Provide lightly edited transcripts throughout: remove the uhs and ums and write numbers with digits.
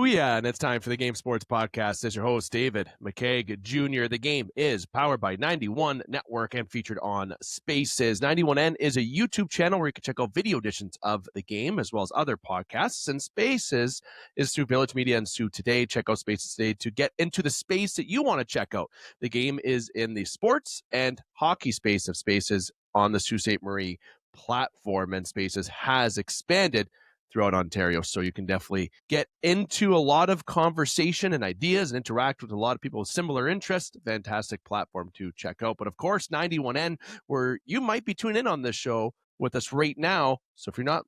Booyah, and it's time for the Game Sports Podcast. As your host, David McCaig Jr. The game is powered by 91 Network and featured on Spaces. 91N is a YouTube channel where you can check out video editions of the game as well as other podcasts. And Spaces is through Village Media and Sue Today. Check out Spaces today to get into the space that you want to check out. The game is in the sports and hockey space of Spaces on the Sault Ste. Marie platform, and Spaces has expanded throughout Ontario. So you can definitely get into a lot of conversation and ideas and interact with a lot of people with similar interests. Fantastic platform to check out. But of course, 91N, where you might be tuning in on this show with us right now. So if you're not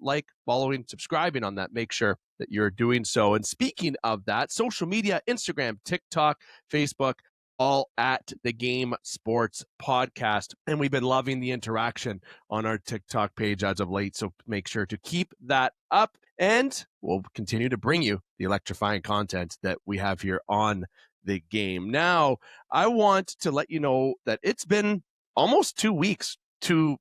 following, subscribing on that, make sure that you're doing so. And speaking of that, social media, Instagram, TikTok, Facebook, all at the Game Sports Podcast. And we've been loving the interaction on our TikTok page as of late. So make sure to keep that up, and we'll continue to bring you the electrifying content that we have here on the game. Now, I want to let you know that it's been almost 2 weeks to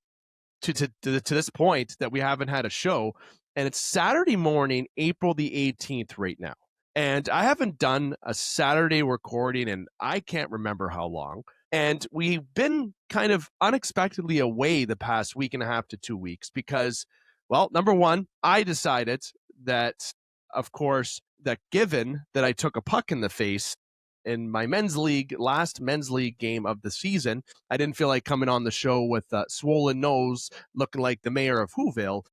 this point that we haven't had a show. And it's Saturday morning, April the 18th right now. And I haven't done a Saturday recording in I can't remember how long. And we've been kind of unexpectedly away the past week and a half to 2 weeks because, well, number one, I decided that, of course, that given that I took a puck in the face in my last men's league game of the season, I didn't feel like coming on the show with a swollen nose looking like the mayor of Whoville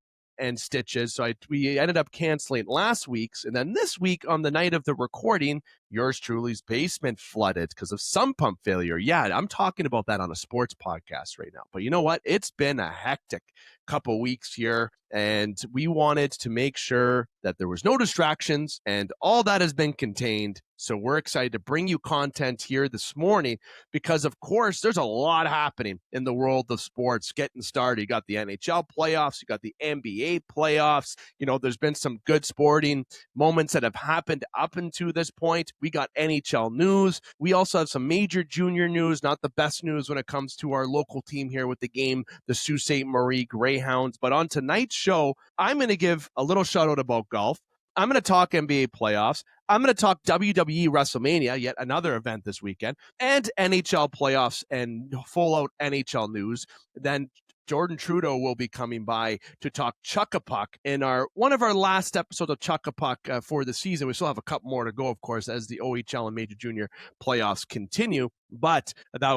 and stitches. So we ended up canceling last week's. And then this week on the night of the recording, yours truly's basement flooded because of sump pump failure. Yeah, I'm talking about that on a sports podcast right now. But you know what? It's been a hectic couple weeks here, and we wanted to make sure that there was no distractions, and all that has been contained. So we're excited to bring you content here this morning because, of course, there's a lot happening in the world of sports getting started. You got the NHL playoffs, you got the NBA playoffs. You know, there's been some good sporting moments that have happened up until this point. We got NHL news. We also have some major junior news, not the best news when it comes to our local team here with the game, the Sault Ste. Marie Greyhounds. But on tonight's show, I'm going to give a little shout out about golf. I'm going to talk NBA playoffs. I'm going to talk WWE WrestleMania, yet another event this weekend, and NHL playoffs and full-out NHL news. Then Jordan Trudeau will be coming by to talk Chuck-a-Puck in one of our last episodes of Chuck-a-Puck for the season. We still have a couple more to go, of course, as the OHL and Major Junior playoffs continue, but that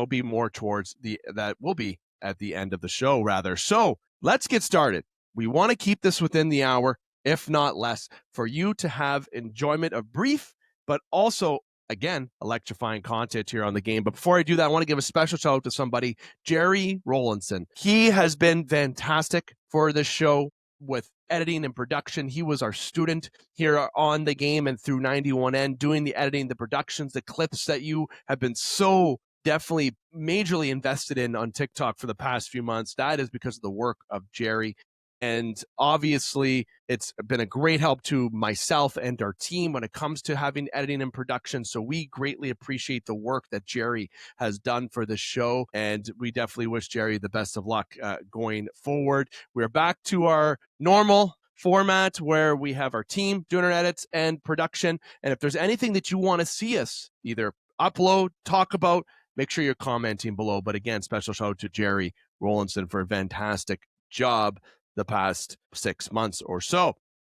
will be at the end of the show, rather. So let's get started. We want to keep this within the hour, if not less, for you to have enjoyment of brief, but also, again, electrifying content here on the game. But before I do that, I want to give a special shout out to somebody, Jerry Rowlandson. He has been fantastic for this show with editing and production. He was our student here on the game and through 91N, doing the editing, the productions, the clips that you have been so definitely majorly invested in on TikTok for the past few months. That is because of the work of Jerry. And obviously, it's been a great help to myself and our team when it comes to having editing and production. So we greatly appreciate the work that Jerry has done for the show. And we definitely wish Jerry the best of luck going forward. We're back to our normal format where we have our team doing our edits and production. And if there's anything that you want to see us either upload, talk about, make sure you're commenting below. But again, special shout out to Jerry Rowlandson for a fantastic job the past 6 months or so.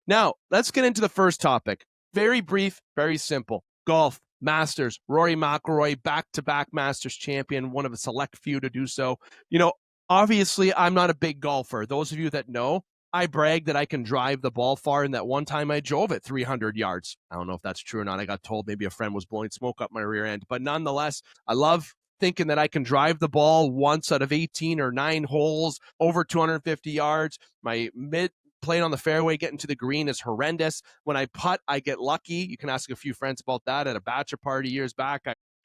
Now, let's get into the first topic. Very brief, very simple. Golf, Masters, Rory McIlroy, back-to-back Masters champion, one of a select few to do so. You know, obviously, I'm not a big golfer. Those of you that know, I brag that I can drive the ball far, and that one time I drove it 300 yards. I don't know if that's true or not. I got told maybe a friend was blowing smoke up my rear end. But nonetheless, I love thinking that I can drive the ball once out of 18 or 9 holes over 250 yards. My playing on the fairway, getting to the green is horrendous. When I putt, I get lucky. You can ask a few friends about that at a bachelor party years back.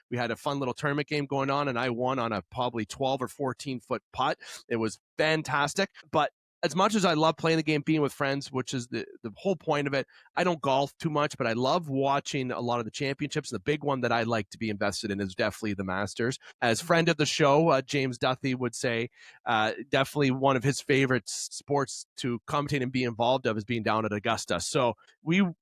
We had a fun little tournament game going on, and I won on a probably 12 or 14 foot putt. It was fantastic. But as much as I love playing the game, being with friends, which is the whole point of it, I don't golf too much, but I love watching a lot of the championships. The big one that I like to be invested in is definitely the Masters. As friend of the show, James Duthie would say, definitely one of his favorite sports to commentate and be involved of is being down at Augusta. So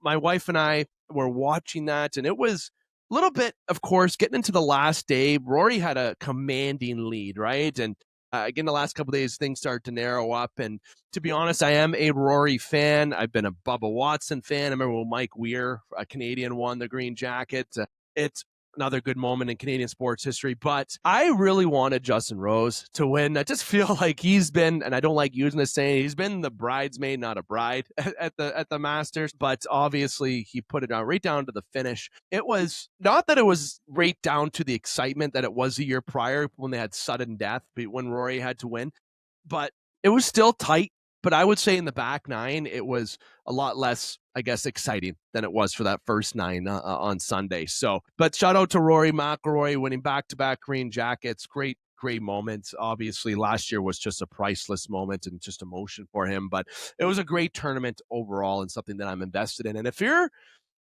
my wife and I were watching that, and it was a little bit, of course, getting into the last day. Rory had a commanding lead, right? And again, the last couple of days, things started to narrow up. And to be honest, I am a Rory fan. I've been a Bubba Watson fan. I remember when Mike Weir, a Canadian, won the green jacket. It's another good moment in Canadian sports history. But I really wanted Justin Rose to win. I just feel like he's been, and I don't like using this saying, he's been the bridesmaid, not a bride at the Masters. But obviously, he put it right down to the finish. It was not that it was right down to the excitement that it was the year prior when they had sudden death, when Rory had to win. But it was still tight. But I would say in the back nine, it was a lot less, I guess, exciting than it was for that first nine on Sunday. So, but shout out to Rory McIlroy winning back-to-back green jackets. Great moments. Obviously, last year was just a priceless moment and just emotion for him. But it was a great tournament overall and something that I'm invested in. And if you're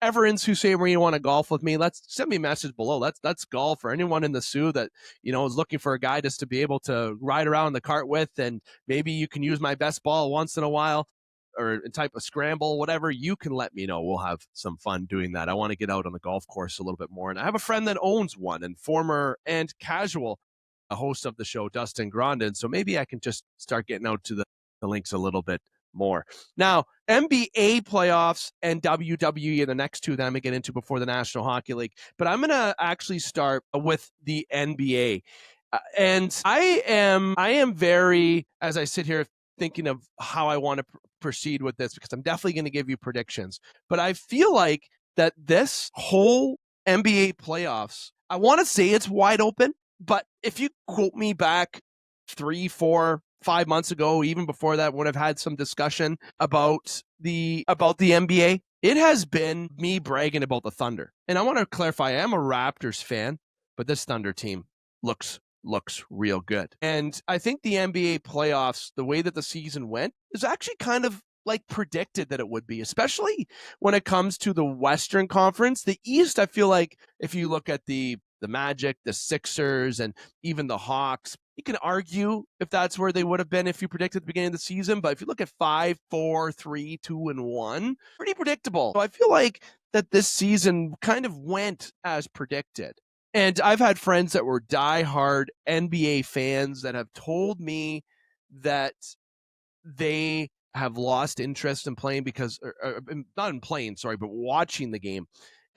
ever in Sault Ste. Marie, you want to golf with me, send me a message below. Let's golf. For anyone in the Sioux that, is looking for a guy just to be able to ride around the cart with, and maybe you can use my best ball once in a while or a type of scramble, whatever, you can let me know. We'll have some fun doing that. I want to get out on the golf course a little bit more. And I have a friend that owns one, and former and casual a host of the show, Dustin Grondin. So maybe I can just start getting out to the links a little bit more. Now, NBA playoffs and WWE are the next two that I'm going to get into before the National Hockey League. But I'm going to actually start with the NBA. And I am very, as I sit here thinking of how I want to proceed with this, because I'm definitely going to give you predictions. But I feel like that this whole NBA playoffs, I want to say it's wide open. But if you quote me back 3, 4, 5 months ago, even before that, would have had some discussion about the NBA. It has been me bragging about the Thunder. And I want to clarify, I am a Raptors fan, but this Thunder team looks real good. And I think the NBA playoffs, the way that the season went, is actually kind of like predicted that it would be, especially when it comes to the Western Conference. The East, I feel like if you look at the Magic, the Sixers, and even the Hawks, you can argue if that's where they would have been if you predicted at the beginning of the season. But if you look at 5, 4, 3, 2, and 1, pretty predictable. So I feel like that this season kind of went as predicted. And I've had friends that were diehard NBA fans that have told me that they have lost interest in playing because, or not in playing, sorry, but watching the game.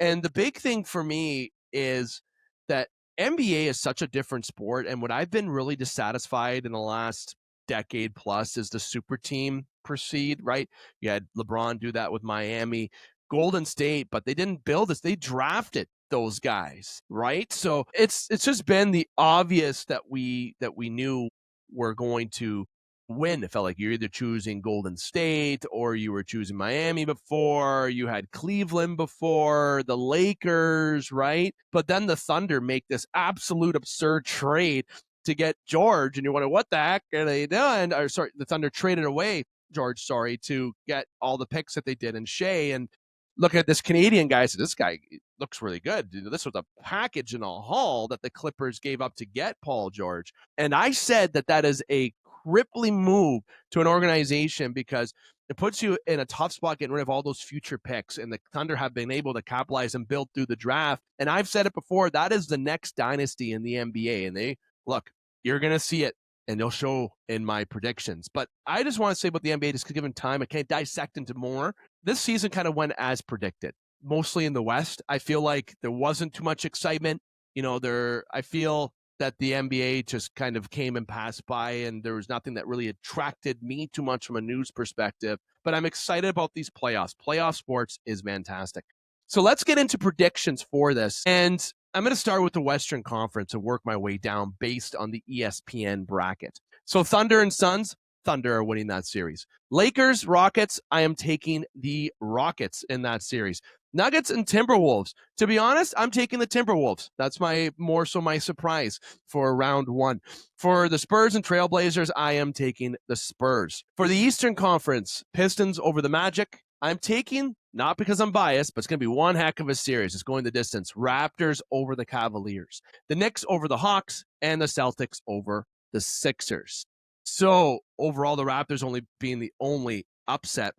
And the big thing for me is that NBA is such a different sport. And what I've been really dissatisfied in the last decade plus is the super team proceed, right? You had LeBron do that with Miami, Golden State, but they didn't build this. They drafted those guys, right? So it's just been the obvious that we knew were going to win. It felt like you're either choosing Golden State or you were choosing Miami before, you had Cleveland before, the Lakers, right? But then the Thunder make this absolute absurd trade to get George, and you're wondering, what the heck are they doing? Or sorry, the Thunder traded away George, to get all the picks that they did in Shea. And look at this Canadian guy. So this guy looks really good. This was a package in a haul that the Clippers gave up to get Paul George. And I said that is a crippling move to an organization because it puts you in a tough spot getting rid of all those future picks, and the Thunder have been able to capitalize and build through the draft. And I've said it before, that is the next dynasty in the NBA. And you're going to see it, and they'll show in my predictions. But I just want to say about the NBA, just given time, I can't dissect into more. This season kind of went as predicted, mostly in the West. I feel like there wasn't too much excitement. I feel that the NBA just kind of came and passed by, and there was nothing that really attracted me too much from a news perspective. But I'm excited about these playoffs. Playoff sports is fantastic. So let's get into predictions for this. And I'm going to start with the Western Conference and work my way down based on the ESPN bracket. So Thunder and Suns, Thunder are winning that series. Lakers, Rockets, I am taking the Rockets in that series. Nuggets and Timberwolves. To be honest, I'm taking the Timberwolves. That's more so my surprise for round one. For the Spurs and Trailblazers, I am taking the Spurs. For the Eastern Conference, Pistons over the Magic. I'm taking, not because I'm biased, but it's going to be one heck of a series. It's going the distance. Raptors over the Cavaliers. The Knicks over the Hawks, and the Celtics over the Sixers. So overall, the Raptors only being the only upset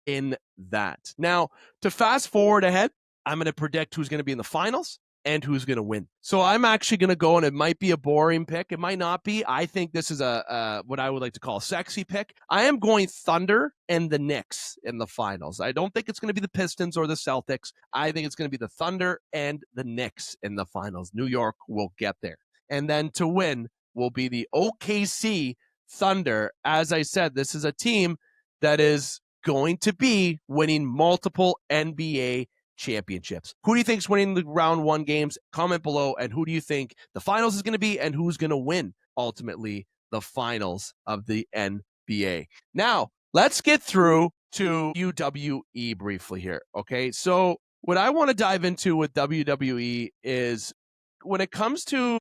in that. Now, to fast forward ahead, I'm going to predict who's going to be in the finals and who's going to win. So I'm actually going to go, and it might be a boring pick. It might not be. I think this is a what I would like to call a sexy pick. I am going Thunder and the Knicks in the finals. I don't think it's going to be the Pistons or the Celtics. I think it's going to be the Thunder and the Knicks in the finals. New York will get there. And then to win will be the OKC Thunder. As I said, this is a team that is going to be winning multiple NBA championships. Who do you think is winning the round one games? Comment below. And who do you think the finals is going to be, and who's going to win ultimately the finals of the NBA? Now, let's get through to WWE briefly here. Okay. So what I want to dive into with WWE is when it comes to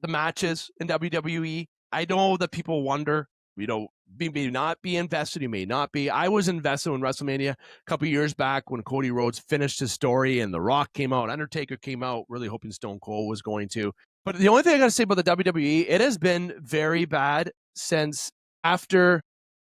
the matches in WWE, I know that people wonder, you may not be invested, you may not be. I was invested in WrestleMania a couple years back when Cody Rhodes finished his story and The Rock came out, Undertaker came out, really hoping Stone Cold was going to. But the only thing I got to say about the WWE, it has been very bad since after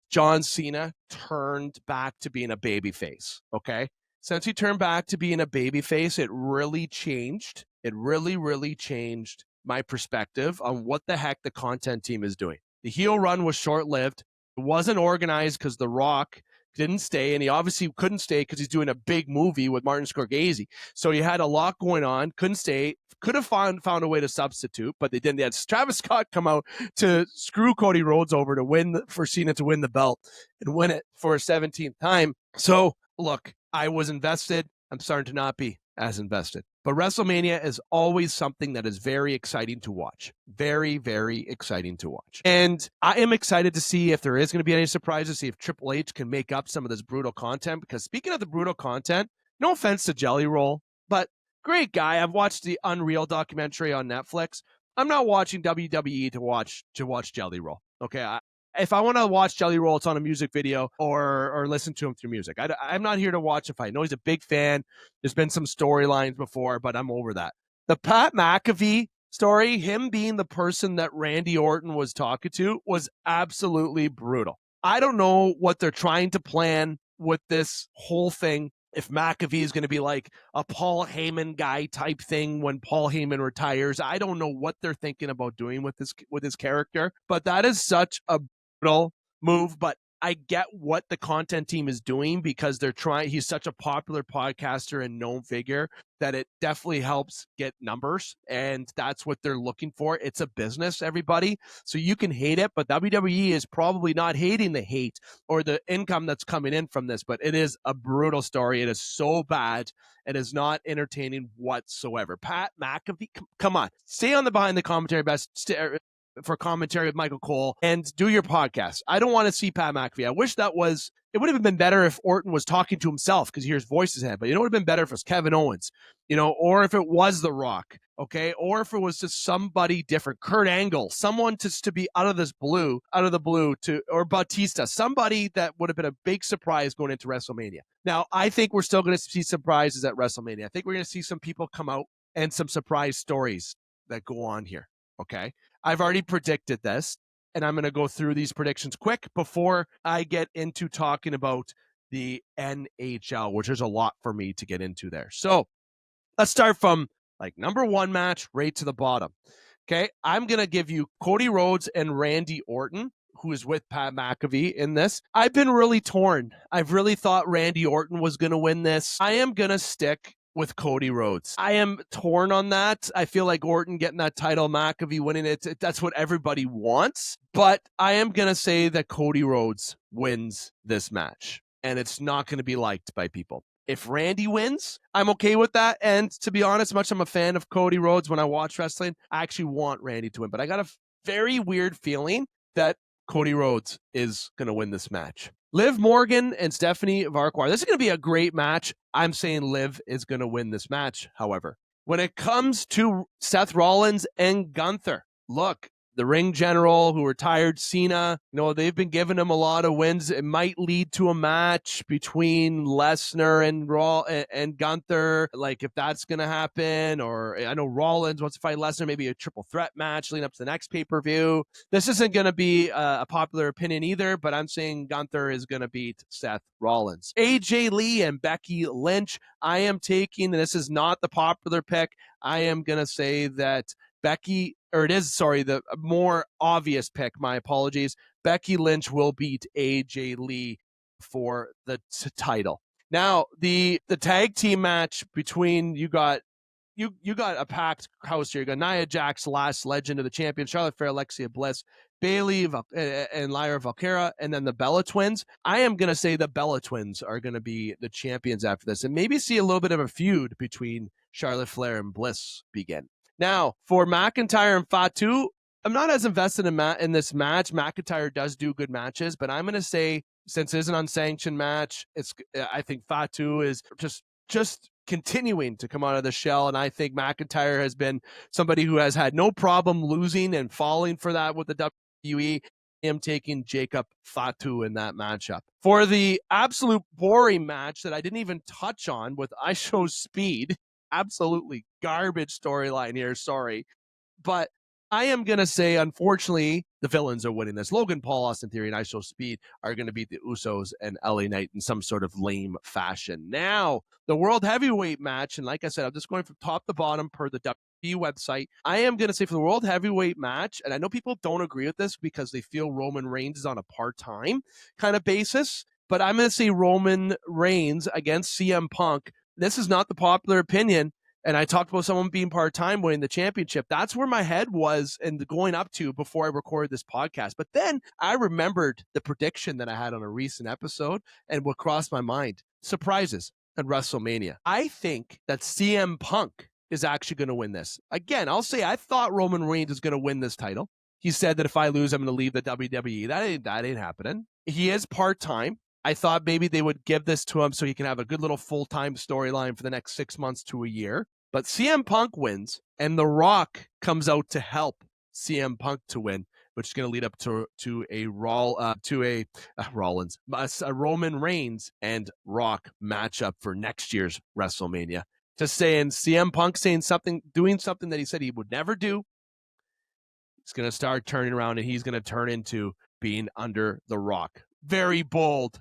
John Cena turned back to being a babyface, okay? Since he turned back to being a babyface, it really changed. It really, really changed my perspective on what the heck the content team is doing. The heel run was short-lived. It wasn't organized because The Rock didn't stay, and he obviously couldn't stay because he's doing a big movie with Martin Scorsese. So he had a lot going on, couldn't stay, could have found a way to substitute, but they didn't. They had Travis Scott come out to screw Cody Rhodes over to win, for Cena to win the belt and win it for a 17th time. So look, I was invested. I'm starting to not be as invested. But WrestleMania is always something that is very exciting to watch. Very, very exciting to watch. And I am excited to see if there is going to be any surprises, see if Triple H can make up some of this brutal content. Because speaking of the brutal content, no offense to Jelly Roll, but great guy. I've watched the Unreal documentary on Netflix. I'm not watching WWE to watch Jelly Roll. Okay, if I want to watch Jelly Roll, it's on a music video or listen to him through music. I'm not here to watch a fight. I know he's a big fan. There's been some storylines before, but I'm over that. The Pat McAfee story, him being the person that Randy Orton was talking to, was absolutely brutal. I don't know what they're trying to plan with this whole thing. If McAfee is going to be like a Paul Heyman guy type thing when Paul Heyman retires, I don't know what they're thinking about doing with his character, but that is such a brutal move. But I get what the content team is doing because he's such a popular podcaster and known figure that it definitely helps get numbers, and that's what they're looking for. It's a business, everybody. So you can hate it, but WWE is probably not hating the hate or the income that's coming in from this, but it is a brutal story. It is so bad. It is not entertaining whatsoever. Pat McAfee, come on. Stay on the Behind the Commentary for commentary with Michael Cole and do your podcast. I don't want to see Pat McAfee. I wish it would have been better if Orton was talking to himself because he hears voices ahead, but it would have been better if it was Kevin Owens, or if it was The Rock, okay, or if it was just somebody different, Kurt Angle, someone just to be out of the blue or Batista, somebody that would have been a big surprise going into WrestleMania. Now, I think we're still going to see surprises at WrestleMania. I think we're going to see some people come out and some surprise stories that go on here, okay? I've already predicted this, and I'm going to go through these predictions quick before I get into talking about the NHL, which there's a lot for me to get into there. So let's start from number one match right to the bottom. Okay, I'm going to give you Cody Rhodes and Randy Orton, who is with Pat McAfee in this. I've been really torn. I've really thought Randy Orton was going to win this. I am going to stick with Cody Rhodes. I am torn on that. I feel like Orton getting that title, McAfee winning it, that's what everybody wants. But I am going to say that Cody Rhodes wins this match, and it's not going to be liked by people. If Randy wins, I'm okay with that. And to be honest, much I'm a fan of Cody Rhodes when I watch wrestling, I actually want Randy to win. But I got a very weird feeling that Cody Rhodes is going to win this match. Liv Morgan and Stephanie Farquhar. This is going to be a great match. I'm saying Liv is going to win this match, however. When it comes to Seth Rollins and Gunther, look, the ring general who retired Cena, they've been giving him a lot of wins. It might lead to a match between Lesnar and Gunther, like if that's going to happen. Or I know Rollins wants to fight Lesnar, maybe a triple threat match leading up to the next pay-per-view. This isn't going to be a popular opinion either, but I'm saying Gunther is going to beat Seth Rollins. AJ Lee and Becky Lynch. I am taking, this is not the popular pick, I am going to say that the more obvious pick, my apologies, Becky Lynch will beat AJ Lee for the title. Now, the tag team match between you got a packed house here. You got Nia Jax, last legend of the champion, Charlotte Flair, Alexia Bliss, Bayley and Lyra Valkyria, and then the Bella Twins. I am going to say the Bella Twins are going to be the champions after this, and maybe see a little bit of a feud between Charlotte Flair and Bliss begin. Now, for McIntyre and Fatu, I'm not as invested in this match. McIntyre does do good matches, but I'm going to say, since it's an unsanctioned match, I think Fatu is just continuing to come out of the shell, and I think McIntyre has been somebody who has had no problem losing and falling for that with the WWE. I am taking Jacob Fatu in that matchup. For the absolute boring match that I didn't even touch on with I Show Speed, absolutely garbage storyline here, sorry. But I am going to say, unfortunately, the villains are winning this. Logan Paul, Austin Theory, and I Show Speed are going to beat the Usos and LA Knight in some sort of lame fashion. Now, the World Heavyweight match, and like I said, I'm just going from top to bottom per the WWE website. I am going to say for the World Heavyweight match, and I know people don't agree with this because they feel Roman Reigns is on a part-time kind of basis, but I'm going to say Roman Reigns against CM Punk. This is not the popular opinion. And I talked about someone being part-time winning the championship. That's where my head was and going up to before I recorded this podcast. But then I remembered the prediction that I had on a recent episode and what crossed my mind. Surprises at WrestleMania. I think that CM Punk is actually going to win this. Again, I'll say I thought Roman Reigns was going to win this title. He said that if I lose, I'm going to leave the WWE. That ain't happening. He is part-time. I thought maybe they would give this to him so he can have a good little full-time storyline for the next 6 months to a year. But CM Punk wins, and The Rock comes out to help CM Punk to win, which is going to lead up to a Roman Reigns and Rock matchup for next year's WrestleMania. Just saying, CM Punk doing something that he said he would never do. He's going to start turning around, and he's going to turn into being under The Rock. Very bold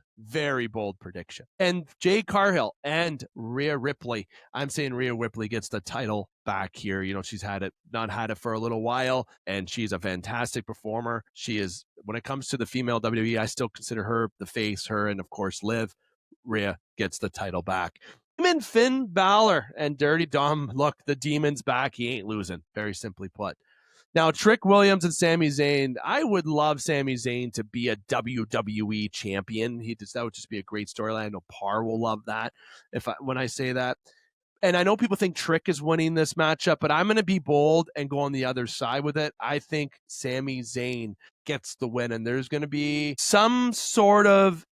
prediction. And Jade Cargill and Rhea Ripley. I'm saying Rhea Ripley gets the title back here. She's not had it for a little while, and she's a fantastic performer. She is, when it comes to the female WWE, I still consider her the face, her and of course Liv. Rhea gets the title back. And Finn Balor and Dirty Dom. Look, the demon's back. He ain't losing. Very simply put. Now, Trick Williams and Sami Zayn, I would love Sami Zayn to be a WWE champion. That would just be a great storyline. I know Parr will love that when I say that. And I know people think Trick is winning this matchup, but I'm going to be bold and go on the other side with it. I think Sami Zayn gets the win, and there's going to be some sort of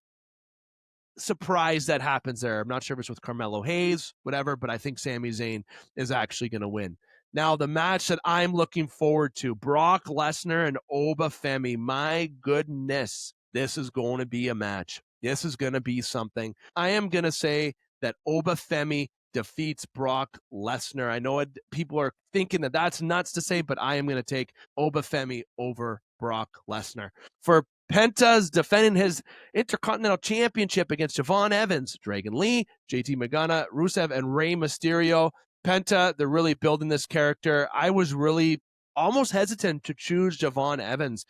surprise that happens there. I'm not sure if it's with Carmelo Hayes, whatever, but I think Sami Zayn is actually going to win. Now, the match that I'm looking forward to, Brock Lesnar and Obafemi. My goodness, this is going to be a match. This is going to be something. I am going to say that Obafemi defeats Brock Lesnar. I know people are thinking that that's nuts to say, but I am going to take Obafemi over Brock Lesnar. For Penta's defending his Intercontinental Championship against Javon Evans, Dragon Lee, JT Magana, Rusev, and Rey Mysterio. Penta, they're really building this character. I was really almost hesitant to choose Javon Evans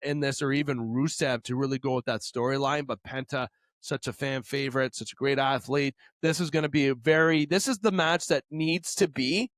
in this, or even Rusev, to really go with that storyline, but Penta, such a fan favorite, such a great athlete. This is going to be this is the match that needs to be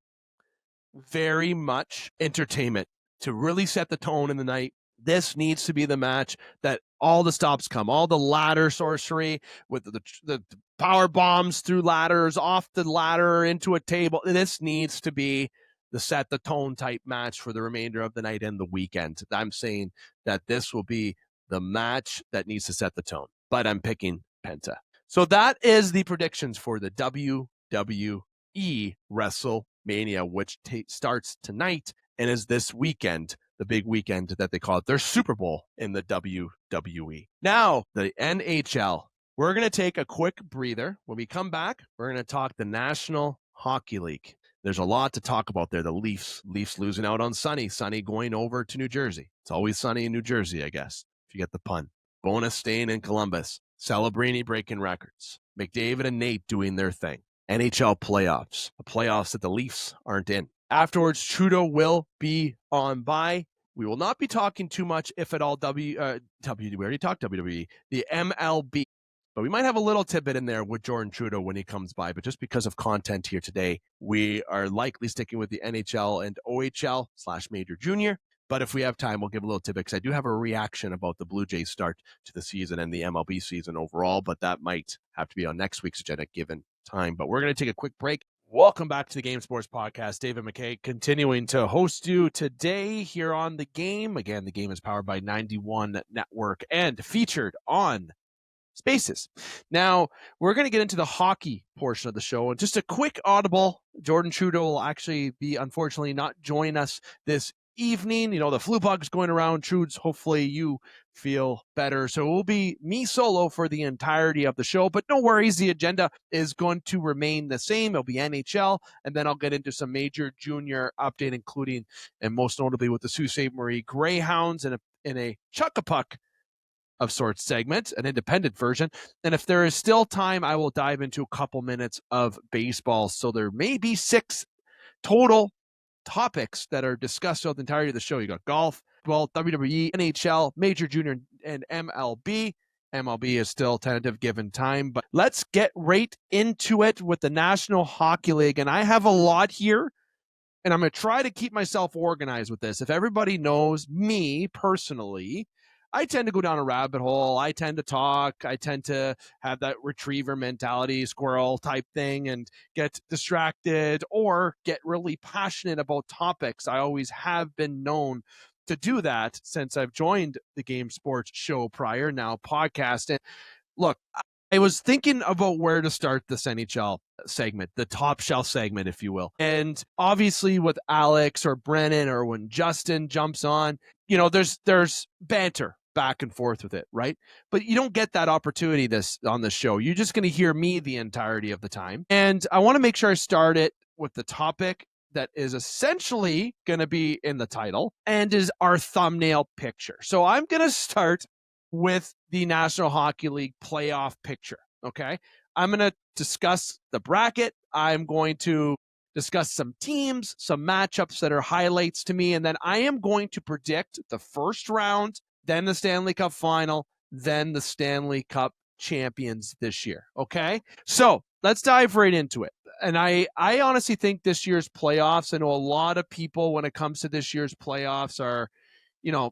very much entertainment to really set the tone in the night. This needs to be the match that all the stops come, all the ladder sorcery with the power bombs through ladders, off the ladder into a table. This needs to be the set the tone type match for the remainder of the night and the weekend. I'm saying that this will be the match that needs to set the tone. But I'm picking Penta. So that is the predictions for the WWE WrestleMania, which starts tonight and is this weekend, the big weekend that they call it their Super Bowl in the WWE. Now, the NHL. We're going to take a quick breather. When we come back, we're going to talk the National Hockey League. There's a lot to talk about there. The Leafs losing out on Sonny going over to New Jersey. It's always sunny in New Jersey, I guess, if you get the pun. Bonus staying in Columbus. Celebrini breaking records. McDavid and Nate doing their thing. NHL playoffs. The playoffs that the Leafs aren't in. Afterwards, Trudeau will be on by. We will not be talking too much, if at all, we already talked WWE, the MLB. But we might have a little tidbit in there with Jordan Trudeau when he comes by. But just because of content here today, we are likely sticking with the NHL and OHL / Major Junior. But if we have time, we'll give a little tidbit because I do have a reaction about the Blue Jays start to the season and the MLB season overall. But that might have to be on next week's agenda given time. But we're going to take a quick break. Welcome back to the Game Sports Podcast. David McCaig continuing to host you today here on The Game. Again, The Game is powered by 91 Network and featured on Spaces. Now, we're going to get into the hockey portion of the show. And just a quick audible, Jordan Trudeau will actually be, unfortunately, not joining us this evening. You know, the flu bug's going around. Trudes, hopefully you feel better. So it will be me solo for the entirety of the show. But no worries, the agenda is going to remain the same. It'll be NHL, and then I'll get into some major junior update, including, and most notably, with the Sault Ste. Marie Greyhounds in a Chuck-a-Puck of sorts segment, an independent version. And if there is still time, I will dive into a couple minutes of baseball. So there may be 6 total topics that are discussed throughout the entirety of the show. You got golf, WWE, NHL, Major Junior, and MLB. MLB is still tentative given time, but let's get right into it with the National Hockey League. And I have a lot here, and I'm going to try to keep myself organized with this. If everybody knows me personally, I tend to go down a rabbit hole. I tend to talk. I tend to have that retriever mentality, squirrel type thing, and get distracted or get really passionate about topics. I always have been known to do that since I've joined the Game Sports show prior, now podcast. And look, I was thinking about where to start this NHL segment, the top shelf segment, if you will. And obviously with Alex or Brennan or when Justin jumps on, you know, there's banter back and forth with it, right? But you don't get that opportunity on this show. You're just going to hear me the entirety of the time. And I want to make sure I start it with the topic that is essentially going to be in the title and is our thumbnail picture. So I'm going to start with the National Hockey League playoff picture, okay? I'm going to discuss the bracket. I'm going to discuss some teams, some matchups that are highlights to me, and then I am going to predict the first round, then the Stanley Cup final, then the Stanley Cup champions this year, okay? So let's dive right into it. And I honestly think this year's playoffs, I know a lot of people when it comes to this year's playoffs are, you know,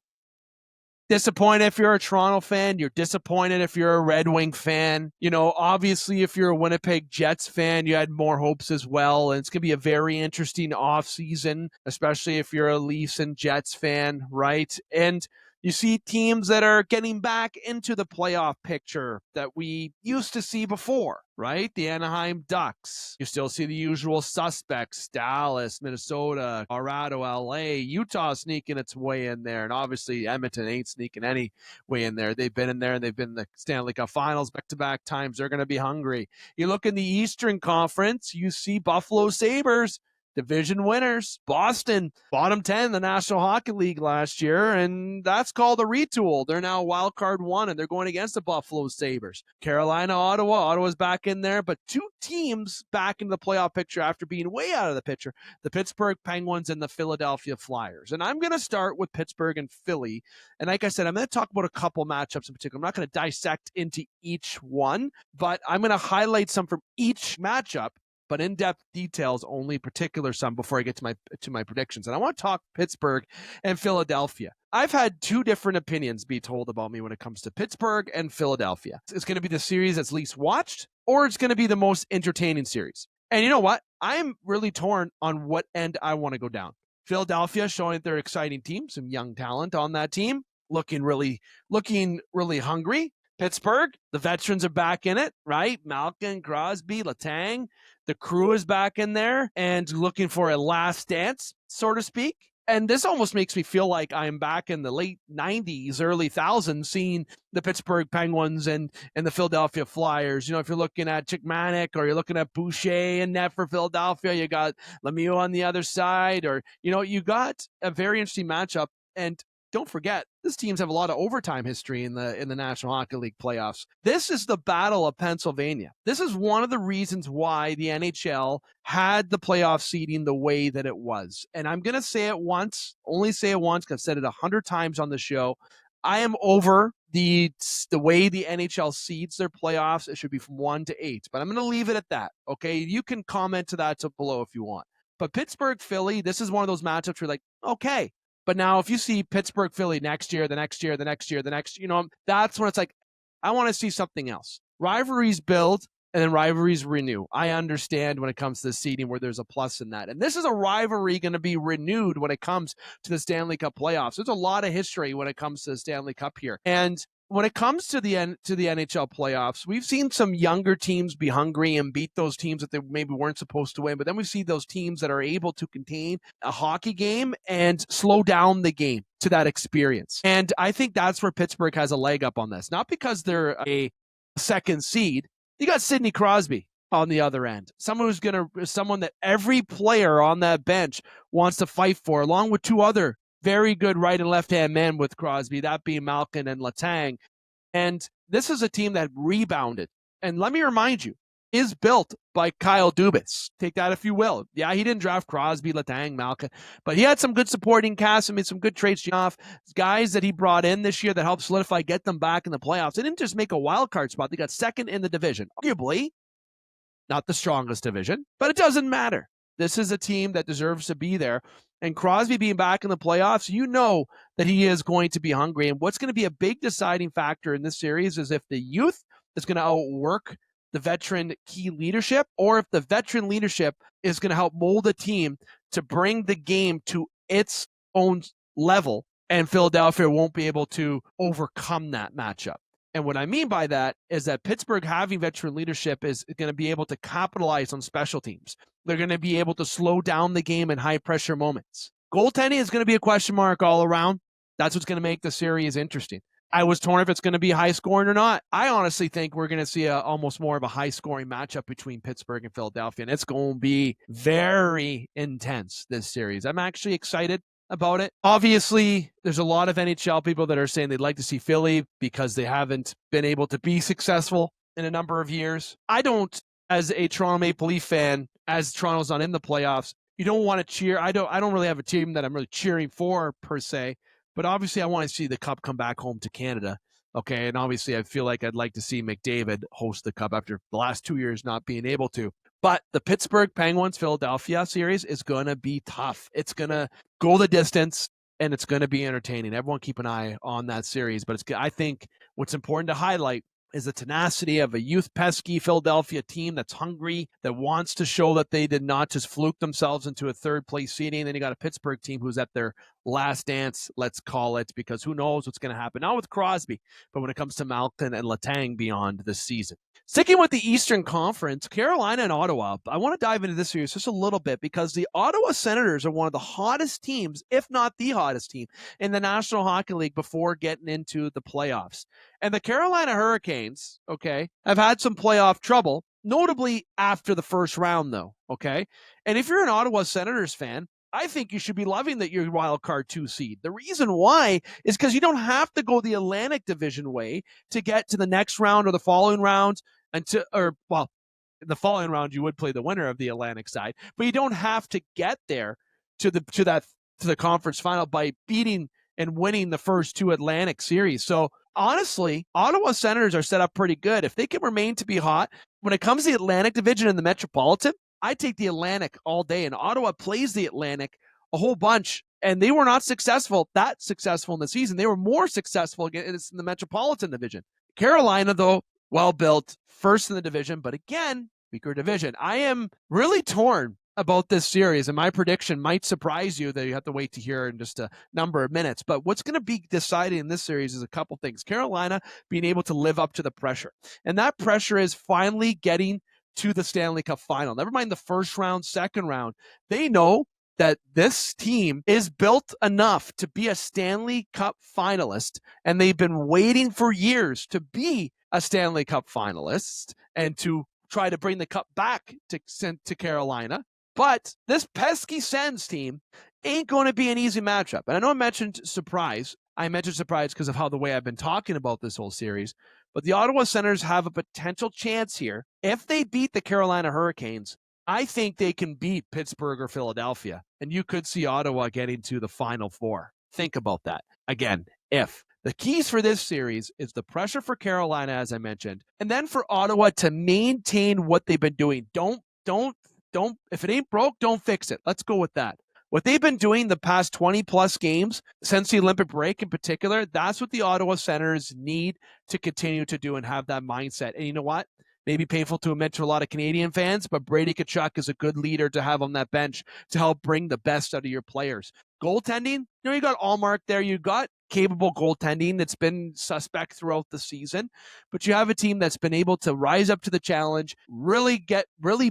disappointed if you're a Toronto fan. You're disappointed if you're a Red Wing fan. You know, obviously, if you're a Winnipeg Jets fan, you had more hopes as well. And it's going to be a very interesting offseason, especially if you're a Leafs and Jets fan, right? And you see teams that are getting back into the playoff picture that we used to see before, right? The Anaheim Ducks. You still see the usual suspects, Dallas, Minnesota, Colorado, LA, Utah sneaking its way in there. And obviously Edmonton ain't sneaking any way in there. They've been in there and they've been in the Stanley Cup Finals back-to-back times. They're going to be hungry. You look in the Eastern Conference, you see Buffalo Sabres, division winners. Boston, bottom 10 in the National Hockey League last year, and that's called a retool. They're now wild card 1, and they're going against the Buffalo Sabres. Carolina, Ottawa's back in there, but 2 teams back into the playoff picture after being way out of the picture, the Pittsburgh Penguins and the Philadelphia Flyers. And I'm going to start with Pittsburgh and Philly, and like I said, I'm going to talk about a couple matchups in particular. I'm not going to dissect into each one, but I'm going to highlight some from each matchup, but in-depth details only, particular some before I get to my predictions. And I want to talk Pittsburgh and Philadelphia. I've had 2 different opinions be told about me when it comes to Pittsburgh and Philadelphia. It's going to be the series that's least watched, or it's going to be the most entertaining series. And you know what? I'm really torn on what end I want to go down. Philadelphia showing that they're an exciting team, some young talent on that team. looking really hungry. Pittsburgh, the veterans are back in it, right? Malkin, Crosby, Letang, the crew is back in there and looking for a last dance, so to speak. And this almost makes me feel like I'm back in the late 90s, early thousands, seeing the Pittsburgh Penguins and the Philadelphia Flyers. You know, if you're looking at Chickmanick or you're looking at Boucher and net for Philadelphia, you got Lemieux on the other side, or, you know, you got a very interesting matchup. And don't forget, these teams have a lot of overtime history in the National Hockey League playoffs. This is the Battle of Pennsylvania. This is one of the reasons why the NHL had the playoff seeding the way that it was. And I'm going to say it once, only say it once, because I've said it 100 times on the show. I am over the way the NHL seeds their playoffs. It should be from 1 to 8, but I'm going to leave it at that. Okay, you can comment to that below if you want. But Pittsburgh, Philly, this is one of those matchups where you're like, okay. But now if you see Pittsburgh, Philly next year, you know, that's when it's like, I want to see something else. Rivalries build and then rivalries renew. I understand when it comes to the seeding where there's a plus in that. And this is a rivalry going to be renewed when it comes to the Stanley Cup playoffs. There's a lot of history when it comes to the Stanley Cup here. And when it comes to the NHL playoffs, we've seen some younger teams be hungry and beat those teams that they maybe weren't supposed to win. But then we see those teams that are able to contain a hockey game and slow down the game to that experience. And I think that's where Pittsburgh has a leg up on this. Not because they're a second seed. You got Sidney Crosby on the other end. Someone that every player on that bench wants to fight for, along with two other very good right and left-hand men with Crosby, that being Malkin and Letang. And this is a team that rebounded. And let me remind you, is built by Kyle Dubas. Take that if you will. Yeah, he didn't draft Crosby, Letang, Malkin, but he had some good supporting cast. I mean, some good trades off. Guys that he brought in this year that helped solidify, get them back in the playoffs. They didn't just make a wild card spot. They got second in the division. Arguably, not the strongest division, but it doesn't matter. This is a team that deserves to be there. And Crosby being back in the playoffs, you know that he is going to be hungry. And what's going to be a big deciding factor in this series is if the youth is going to outwork the veteran key leadership, or if the veteran leadership is going to help mold a team to bring the game to its own level, and Philadelphia won't be able to overcome that matchup. And what I mean by that is that Pittsburgh having veteran leadership is going to be able to capitalize on special teams. They're going to be able to slow down the game in high-pressure moments. Goaltending is going to be a question mark all around. That's what's going to make the series interesting. I was torn if it's going to be high-scoring or not. I honestly think we're going to see almost more of a high-scoring matchup between Pittsburgh and Philadelphia, and it's going to be very intense, this series. I'm actually excited about it. Obviously, there's a lot of NHL people that are saying they'd like to see Philly because they haven't been able to be successful in a number of years. I don't, as a Toronto Maple Leaf fan, as Toronto's not in the playoffs, you don't want to cheer. I don't really have a team that I'm really cheering for per se, but obviously I want to see the Cup come back home to Canada. Okay, and obviously I feel like I'd like to see McDavid host the Cup after the last 2 years not being able to. But the Pittsburgh Penguins-Philadelphia series is going to be tough. It's going to go the distance, and it's going to be entertaining. Everyone keep an eye on that series. But I think what's important to highlight is the tenacity of a youth pesky Philadelphia team that's hungry, that wants to show that they did not just fluke themselves into a third-place seeding. Then you got a Pittsburgh team who's at their last dance, let's call it, because who knows what's going to happen. Not with Crosby, but when it comes to Malkin and Letang beyond this season. Sticking with the Eastern Conference, Carolina and Ottawa, I want to dive into this series just a little bit because the Ottawa Senators are one of the hottest teams, if not the hottest team, in the National Hockey League before getting into the playoffs. And the Carolina Hurricanes, okay, have had some playoff trouble, notably after the first round, though, okay? And if you're an Ottawa Senators fan, I think you should be loving that you're wild card 2 seed. The reason why is because you don't have to go the Atlantic Division way to get to the next round or the following round. The following round you would play the winner of the Atlantic side, but you don't have to get there to the conference final by beating and winning the first 2 Atlantic series. So honestly, Ottawa Senators are set up pretty good. If they can remain to be hot, when it comes to the Atlantic Division and the Metropolitan, I take the Atlantic all day, and Ottawa plays the Atlantic a whole bunch, and they were not that successful in the season. They were more successful in the Metropolitan Division. Carolina, though, well-built, first in the division, but again, weaker division. I am really torn about this series, and my prediction might surprise you that you have to wait to hear in just a number of minutes. But what's going to be decided in this series is a couple things. Carolina being able to live up to the pressure. And that pressure is finally getting to the Stanley Cup final. Never mind the first round, second round. They know that this team is built enough to be a Stanley Cup finalist, and they've been waiting for years to be a Stanley Cup finalist and to try to bring the cup back to Carolina. But this pesky Sens team ain't going to be an easy matchup. And I know I mentioned surprise. I mentioned surprise because of how the way I've been talking about this whole series. But the Ottawa Senators have a potential chance here. If they beat the Carolina Hurricanes, I think they can beat Pittsburgh or Philadelphia. And you could see Ottawa getting to the Final Four. Think about that. Again, if. The keys for this series is the pressure for Carolina, as I mentioned, and then for Ottawa to maintain what they've been doing. Don't, if it ain't broke, don't fix it. Let's go with that. What they've been doing the past 20 plus games since the Olympic break in particular, that's what the Ottawa Senators need to continue to do and have that mindset. And you know what? Maybe painful to admit to a lot of Canadian fans, but Brady Tkachuk is a good leader to have on that bench to help bring the best out of your players. Goaltending, you got Allmark there. You got capable goaltending that's been suspect throughout the season, but you have a team that's been able to rise up to the challenge, really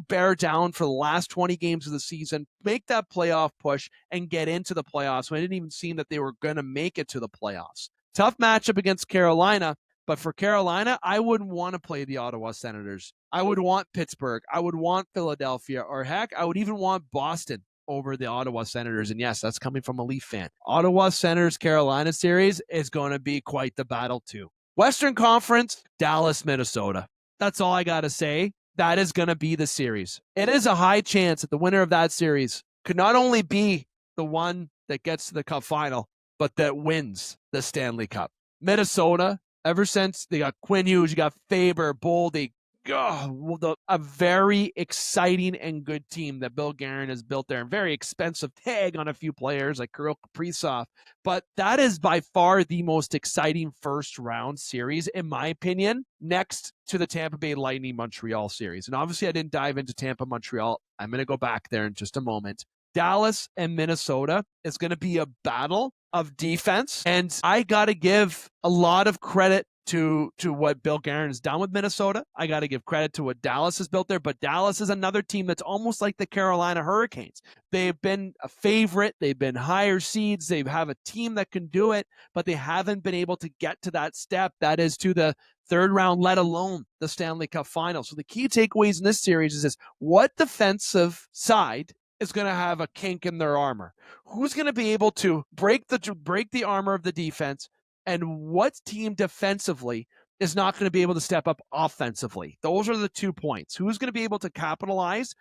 bear down for the last 20 games of the season, make that playoff push, and get into the playoffs when it didn't even seem that they were going to make it to the playoffs. Tough matchup against Carolina, but for Carolina, I wouldn't want to play the Ottawa Senators. I would want Pittsburgh. I would want Philadelphia, or heck, I would even want Boston over the Ottawa Senators. And yes, that's coming from a Leaf fan. Ottawa Senators Carolina series is going to be quite the battle too. Western Conference, Dallas, Minnesota. That's all I got to say. That is going to be the series. It is a high chance that the winner of that series could not only be the one that gets to the Cup final, but that wins the Stanley Cup. Minnesota, ever since they got Quinn Hughes, you got Faber, Boldy, a very exciting and good team that Bill Guerin has built there. A very expensive tag on a few players like Kirill Kaprizov. But that is by far the most exciting first round series, in my opinion, next to the Tampa Bay Lightning Montreal series. And obviously I didn't dive into Tampa Montreal. I'm going to go back there in just a moment. Dallas and Minnesota is going to be a battle of defense. And I got to give a lot of credit to what Bill Guerin has done with Minnesota. I got to give credit to what Dallas has built there, but Dallas is another team that's almost like the Carolina Hurricanes. They've been a favorite. They've been higher seeds. They have a team that can do it, but they haven't been able to get to that step that is to the third round, let alone the Stanley Cup final. So the key takeaways in this series is this: what defensive side is going to have a kink in their armor? Who's going to be able to break the armor of the defense? And what team defensively is not going to be able to step up offensively? Those are the 2 points. Who's going to be able to capitalize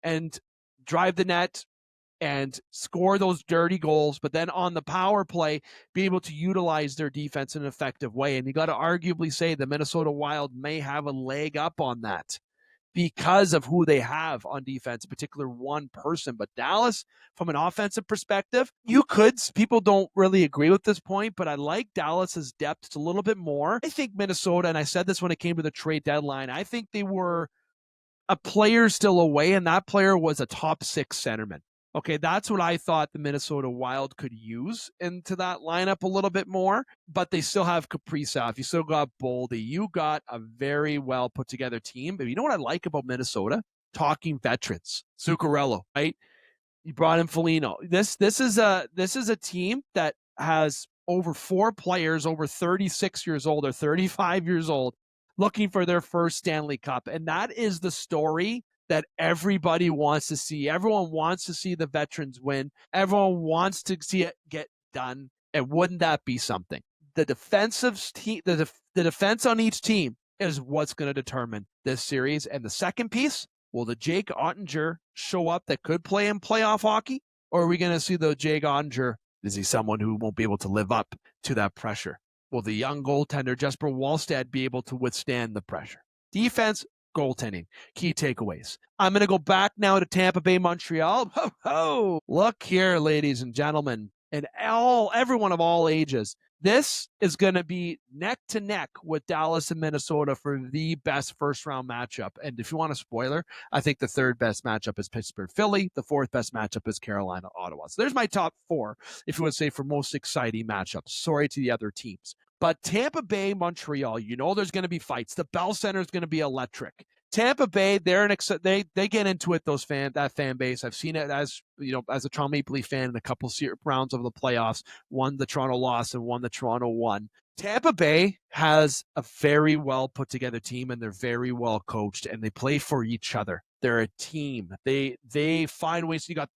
and drive the net and score those dirty goals, but then on the power play, be able to utilize their defense in an effective way? And you got to arguably say the Minnesota Wild may have a leg up on that because of who they have on defense, in particular one person. But Dallas, from an offensive perspective, people don't really agree with this point, but I like Dallas's depth. It's a little bit more. I think Minnesota, and I said this when it came to the trade deadline, I think they were a player still away, and that player was a top 6 centerman. Okay, that's what I thought the Minnesota Wild could use into that lineup a little bit more, but they still have Kaprizov. You still got Boldy. You got a very well put together team. But you know what I like about Minnesota? Talking veterans. Zuccarello, right? You brought in Foligno. This is a team that has over 4 players over 36 years old or 35 years old looking for their first Stanley Cup. And that is the story that everybody wants to see. Everyone wants to see the veterans win. Everyone wants to see it get done. And wouldn't that be something? The defensive team, the defense on each team is what's going to determine this series. And the second piece, will the Jake Ottinger show up that could play in playoff hockey? Or are we going to see the Jake Ottinger? Is he someone who won't be able to live up to that pressure? Will the young goaltender Jesper Wallstedt be able to withstand the pressure? Defense, goaltending, key takeaways. I'm going to go back now to Tampa Bay, Montreal. Ho, ho. Look here, ladies and gentlemen, and everyone of all ages. This is going to be neck to neck with Dallas and Minnesota for the best first round matchup. And if you want a spoiler, I think the third best matchup is Pittsburgh Philly. The fourth best matchup is Carolina Ottawa. So there's my top four, if you want to say, for most exciting matchups. Sorry to the other teams. But Tampa Bay, Montreal, you know there's going to be fights. The Bell Center is going to be electric. Tampa Bay, they get into it. That fan base. I've seen it as a Toronto Maple Leaf fan in a couple rounds of the playoffs. One the Toronto lost and one the Toronto won. Tampa Bay has a very well put together team, and they're very well coached, and they play for each other. They're a team. They find ways. You got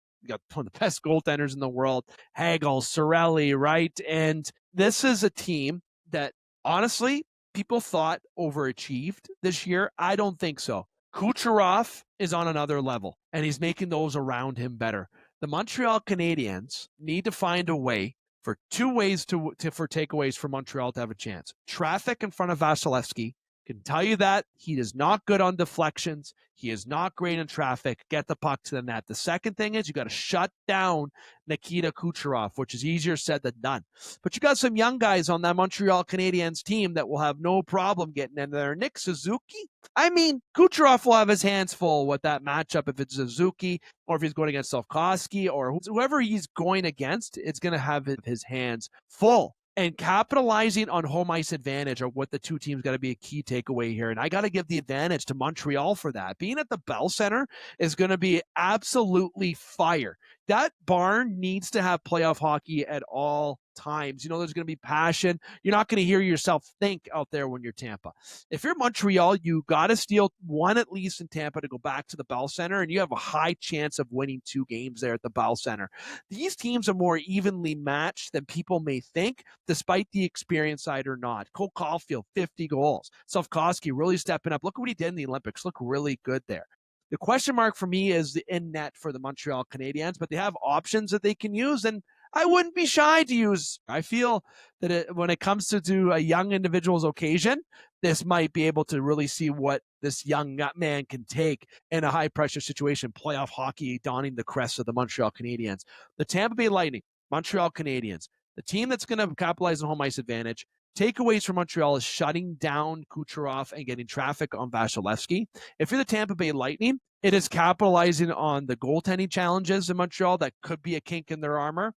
one of the best goaltenders in the world, Hagel, Cirelli, right? And this is a team that honestly, people thought overachieved this year. I don't think so. Kucherov is on another level, and he's making those around him better. The Montreal Canadiens need to find a way for two ways for takeaways for Montreal to have a chance. Traffic in front of Vasilevsky. Can tell you that he is not good on deflections. He is not great in traffic. Get the puck to the net. The second thing is you got to shut down Nikita Kucherov, which is easier said than done. But you got some young guys on that Montreal Canadiens team that will have no problem getting in there. Nick Suzuki? I mean, Kucherov will have his hands full with that matchup if it's Suzuki or if he's going against Slavkovsky or whoever he's going against, it's going to have his hands full. And capitalizing on home ice advantage are what the two teams got to be a key takeaway here. And I got to give the advantage to Montreal for that. Being at the Bell Center is going to be absolutely fire. That barn needs to have playoff hockey at all times. There's going to be passion. You're not going to hear yourself think out there when you're Tampa. If you're Montreal, you got to steal one at least in Tampa to go back to the Bell Center, and you have a high chance of winning 2 games there at the Bell Center. These teams are more evenly matched than people may think, despite the experience side or not. Cole Caulfield, 50 goals. Slavkovsky really stepping up. Look what he did in the Olympics. Look really good there. The question mark for me is the in net for the Montreal Canadiens, but they have options that they can use, and I wouldn't be shy to use. I feel that when it comes to do a young individual's occasion, this might be able to really see what this young man can take in a high-pressure situation, playoff hockey, donning the crest of the Montreal Canadiens. The Tampa Bay Lightning, Montreal Canadiens, the team that's going to capitalize on home ice advantage. Takeaways for Montreal is shutting down Kucherov and getting traffic on Vasilevsky. If you're the Tampa Bay Lightning, it is capitalizing on the goaltending challenges in Montreal that could be a kink in their armor,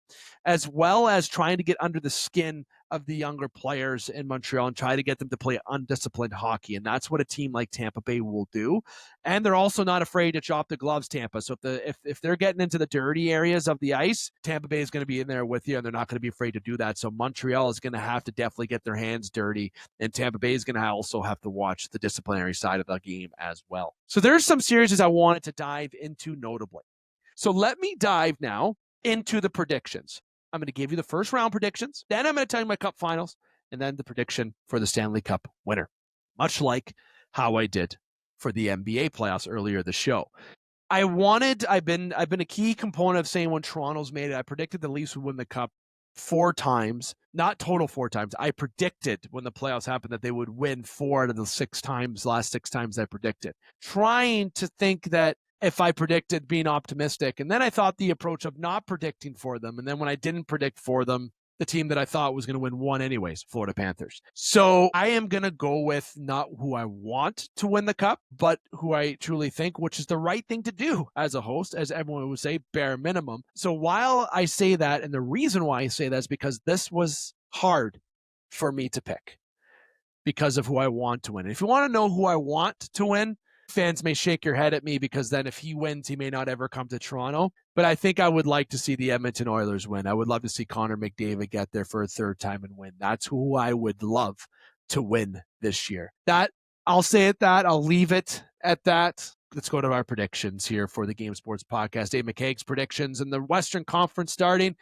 as well as trying to get under the skin of the younger players in Montreal and try to get them to play undisciplined hockey. And that's what a team like Tampa Bay will do. And they're also not afraid to drop the gloves, Tampa. So if they're getting into the dirty areas of the ice, Tampa Bay is going to be in there with you, and they're not going to be afraid to do that. So Montreal is going to have to definitely get their hands dirty, and Tampa Bay is going to also have to watch the disciplinary side of the game as well. So there's some series I wanted to dive into notably. So let me dive now into the predictions. I'm going to give you the first round predictions. Then I'm going to tell you my cup finals, and then the prediction for the Stanley Cup winner, much like how I did for the NBA playoffs earlier this show. I've been a key component of saying when Toronto's made it, I predicted the Leafs would win the cup 4 times, not total 4 times. I predicted when the playoffs happened that they would win 4 out of the 6 times, last 6 times I predicted. Trying to think that if I predicted being optimistic, and then I thought the approach of not predicting for them, and then when I didn't predict for them, the team that I thought was going to win won anyways, Florida Panthers. So I am going to go with not who I want to win the cup, but who I truly think, which is the right thing to do as a host, as everyone would say, bare minimum. So while I say that, and the reason why I say that is because this was hard for me to pick because of who I want to win. And if you want to know who I want to win, fans may shake your head at me because then if he wins, he may not ever come to Toronto. But I think I would like to see the Edmonton Oilers win. I would love to see Connor McDavid get there for a 3rd time and win. That's who I would love to win this year. I'll say it that. I'll leave it at that. Let's go to our predictions here for the Game Sports Podcast. Dave McCaig's predictions in the Western Conference starting.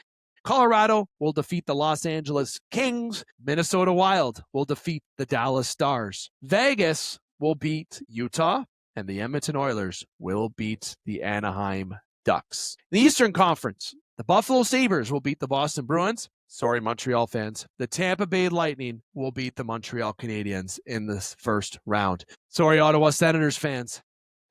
Colorado will defeat the Los Angeles Kings. Minnesota Wild will defeat the Dallas Stars. Vegas will beat Utah. And the Edmonton Oilers will beat the Anaheim Ducks. In the Eastern Conference, the Buffalo Sabres will beat the Boston Bruins. Sorry, Montreal fans. The Tampa Bay Lightning will beat the Montreal Canadiens in this first round. Sorry, Ottawa Senators fans.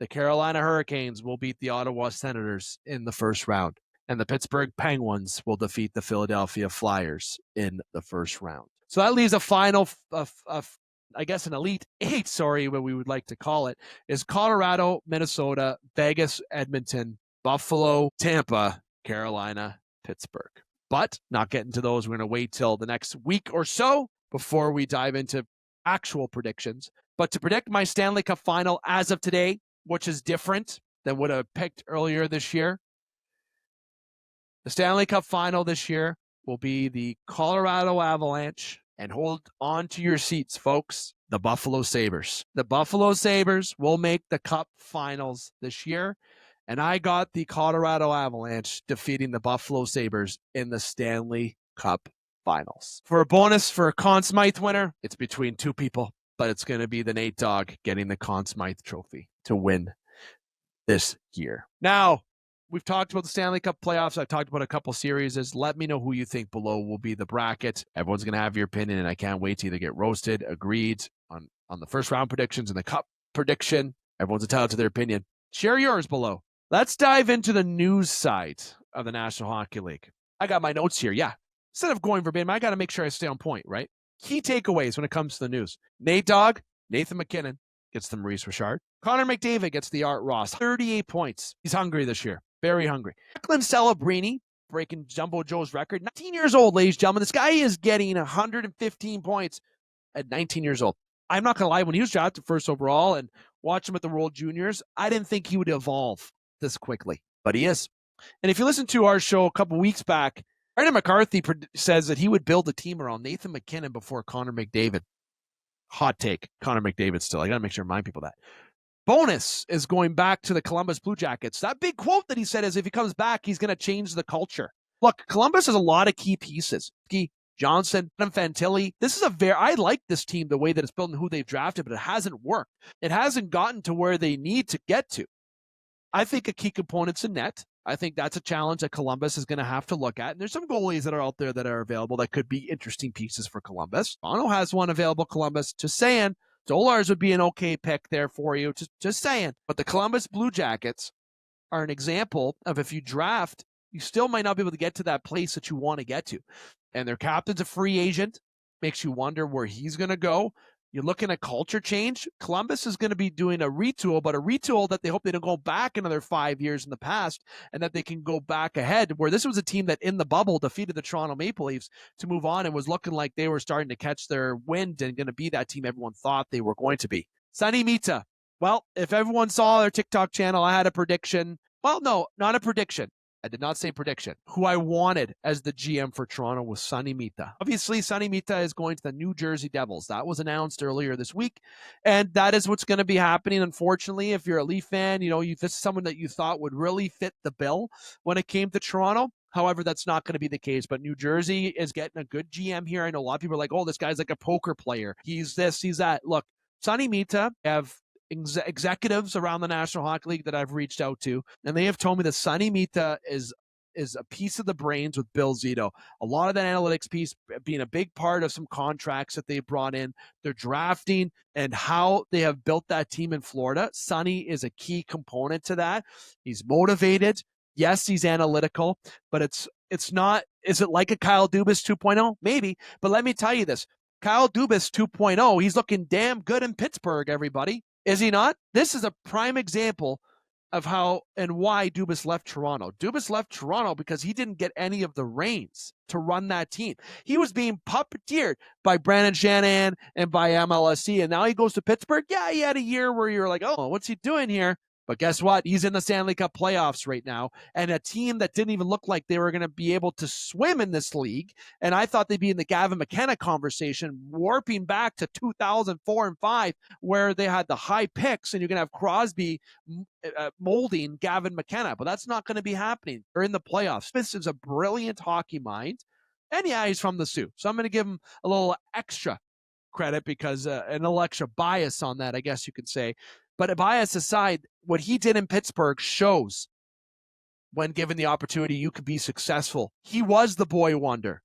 The Carolina Hurricanes will beat the Ottawa Senators in the first round. and the Pittsburgh Penguins will defeat the Philadelphia Flyers in the first round. So that leaves a final, I guess an Elite Eight, what we would like to call it, is Colorado, Minnesota, Vegas, Edmonton, Buffalo, Tampa, Carolina, Pittsburgh. But not getting to those. We're going to wait till the next week or so before we dive into actual predictions. But to predict my Stanley Cup final as of today, which is different than what I picked earlier this year, the Stanley Cup final this year will be the Colorado Avalanche, and hold on to your seats, folks, the Buffalo Sabres. The Buffalo Sabres will make the Cup finals this year, and I got the Colorado Avalanche defeating the Buffalo Sabres in the Stanley Cup finals. For a bonus for a Conn Smythe winner, it's between two people, but it's going to be the Nate Dogg getting the Conn Smythe trophy to win this year. Now, we've talked about the Stanley Cup playoffs. I've talked about a couple series. Let me know who you think below will be the bracket. Everyone's going to have your opinion, and I can't wait to either get roasted, agreed on the first round predictions and the Cup prediction. Everyone's entitled to their opinion. Share yours below. Let's dive into the news side of the National Hockey League. I got my notes here. Yeah. Instead of going verbatim, I got to make sure I stay on point, right? Key takeaways when it comes to the news. Nate Dogg, Nathan McKinnon gets the Maurice Richard. Connor McDavid gets the Art Ross. 38 points. He's hungry this year. Very hungry. Declan Celebrini breaking Jumbo Joe's record. 19 years old, ladies and gentlemen. This guy is getting 115 points at 19 years old. I'm not going to lie. When he was drafted first overall and watched him at the World Juniors, I didn't think he would evolve this quickly, but he is. And if you listen to our show a couple weeks back, Brendan McCarthy says that he would build a team around Nathan McKinnon before Connor McDavid. Hot take. Connor McDavid still. I got to make sure to remind people that. Bonus is going back to the Columbus Blue Jackets. That big quote that he said is if he comes back, he's going to change the culture. Look, Columbus has a lot of key pieces. Johnson, Adam Fantilli. I like this team, the way that it's built and who they've drafted, but it hasn't worked. It hasn't gotten to where they need to get to. I think a key component's in net. I think that's a challenge that Columbus is going to have to look at. And there's some goalies that are out there that are available that could be interesting pieces for Columbus. Toronto has one available, Columbus. Just saying. Dolars would be an okay pick there for you. Just saying. But the Columbus Blue Jackets are an example of if you draft, you still might not be able to get to that place that you want to get to. And their captain's a free agent. Makes you wonder where he's going to go. You're looking at culture change. Columbus is going to be doing a retool, but a retool that they hope they don't go back another 5 years in the past and that they can go back ahead, where this was a team that in the bubble defeated the Toronto Maple Leafs to move on and was looking like they were starting to catch their wind and going to be that team everyone thought they were going to be. Sonny Mita. Well, if everyone saw their TikTok channel, I had a prediction. Well, no, not a prediction. I did not say prediction. Who I wanted as the GM for Toronto was Sonny Mita. Obviously, Sonny Mita is going to the New Jersey Devils. That was announced earlier this week, and that is what's going to be happening. Unfortunately, if you're a Leaf fan, this is someone that you thought would really fit the bill when it came to Toronto. However, that's not going to be the case, but New Jersey is getting a good GM here. I know a lot of people are like, oh, this guy's like a poker player. He's this, he's that. Look, Sonny Mita have executives around the National Hockey League that I've reached out to, and they have told me that Sonny Mita is a piece of the brains with Bill Zito. A lot of that analytics piece being a big part of some contracts that they brought in, their drafting, and how they have built that team in Florida. Sonny is a key component to that. He's motivated. Yes, he's analytical, but it's not. Is it like a Kyle Dubas 2.0? Maybe, but let me tell you this. Kyle Dubas 2.0, he's looking damn good in Pittsburgh, everybody. Is he not? This is a prime example of how and why Dubas left Toronto. Dubas left Toronto because he didn't get any of the reins to run that team. He was being puppeteered by Brandon Shanahan and by MLSE, and now he goes to Pittsburgh. Yeah, he had a year where you're like, oh, what's he doing here? But guess what? He's in the Stanley Cup playoffs right now, and a team that didn't even look like they were going to be able to swim in this league. And I thought they'd be in the Gavin McKenna conversation, warping back to 2004 and 5, where they had the high picks, and you're going to have Crosby molding Gavin McKenna. But that's not going to be happening. They're in the playoffs. This is a brilliant hockey mind. And yeah, he's from the Sioux. So I'm going to give him a little extra credit because a little extra bias on that, I guess you could say. But bias aside, what he did in Pittsburgh shows when given the opportunity, you could be successful. He was the boy wonder.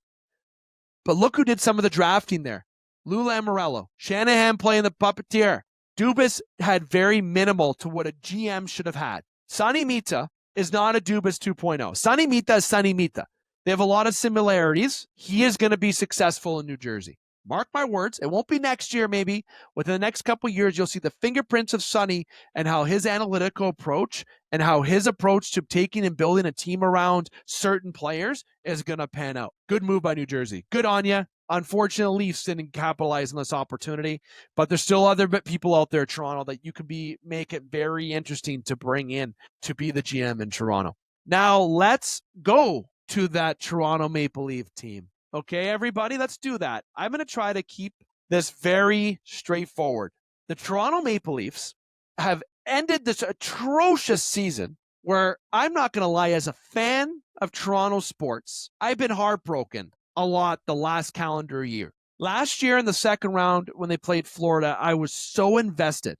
But look who did some of the drafting there. Lou Lamoriello, Shanahan playing the puppeteer. Dubas had very minimal to what a GM should have had. Sonny Mita is not a Dubas 2.0. Sonny Mita is Sonny Mita. They have a lot of similarities. He is going to be successful in New Jersey. Mark my words, it won't be next year maybe. Within the next couple of years, you'll see the fingerprints of Sonny and how his analytical approach and how his approach to taking and building a team around certain players is going to pan out. Good move by New Jersey. Good on you. Unfortunately, Leafs didn't capitalize on this opportunity, but there's still other people out there, Toronto, that you can make it very interesting to bring in to be the GM in Toronto. Now, let's go to that Toronto Maple Leaf team. Okay, everybody, let's do that. I'm going to try to keep this very straightforward. The Toronto Maple Leafs have ended this atrocious season where, I'm not going to lie, as a fan of Toronto sports, I've been heartbroken a lot the last calendar year. Last year in the second round when they played Florida, I was so invested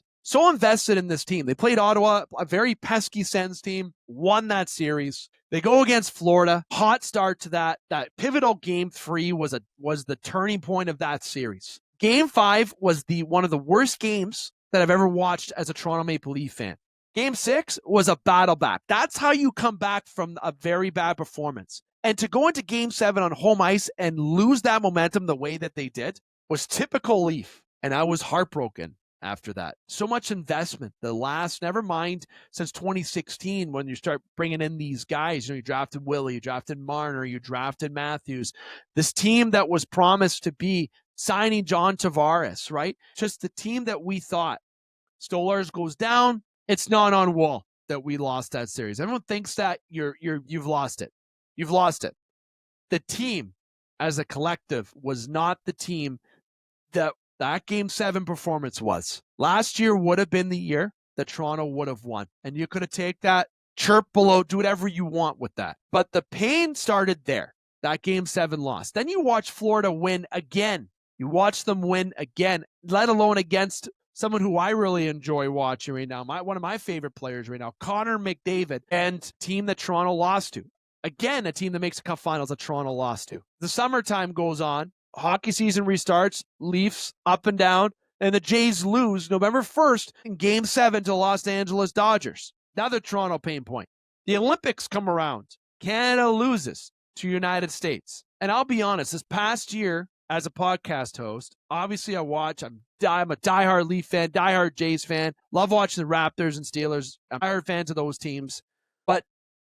in this team. They played Ottawa, a very pesky Sens team, won that series. They go against Florida, hot start to that. That pivotal game 3 was the turning point of that series. Game 5 was one of the worst games that I've ever watched as a Toronto Maple Leaf fan. Game 6 was a battle back. That's how you come back from a very bad performance. And to go into Game 7 on home ice and lose that momentum the way that they did was typical Leaf. And I was heartbroken after that. So much investment. Never mind since 2016 when you start bringing in these guys. You drafted Willie, you drafted Marner, you drafted Matthews. This team that was promised to be signing John Tavares, right? Just the team that we thought. Stolarz goes down. It's not on Wall that we lost that series. Everyone thinks that you've lost it. You've lost it. The team as a collective was not the team that Game 7 performance was. Last year would have been the year that Toronto would have won. And you could have taken that, chirp below, do whatever you want with that. But the pain started there. That Game 7 loss. Then you watch Florida win again. You watch them win again, let alone against someone who I really enjoy watching right now. One of my favorite players right now, Connor McDavid, and team that Toronto lost to. Again, a team that makes a cup finals that Toronto lost to. The summertime goes on. Hockey season restarts. Leafs up and down. And the Jays lose November 1st in Game 7 to Los Angeles Dodgers. Another Toronto pain point. The Olympics come around. Canada loses to United States. And I'll be honest, this past year, as a podcast host, obviously I'm a diehard Leaf fan, diehard Jays fan. Love watching the Raptors and Steelers. I'm diehard fans of those teams. But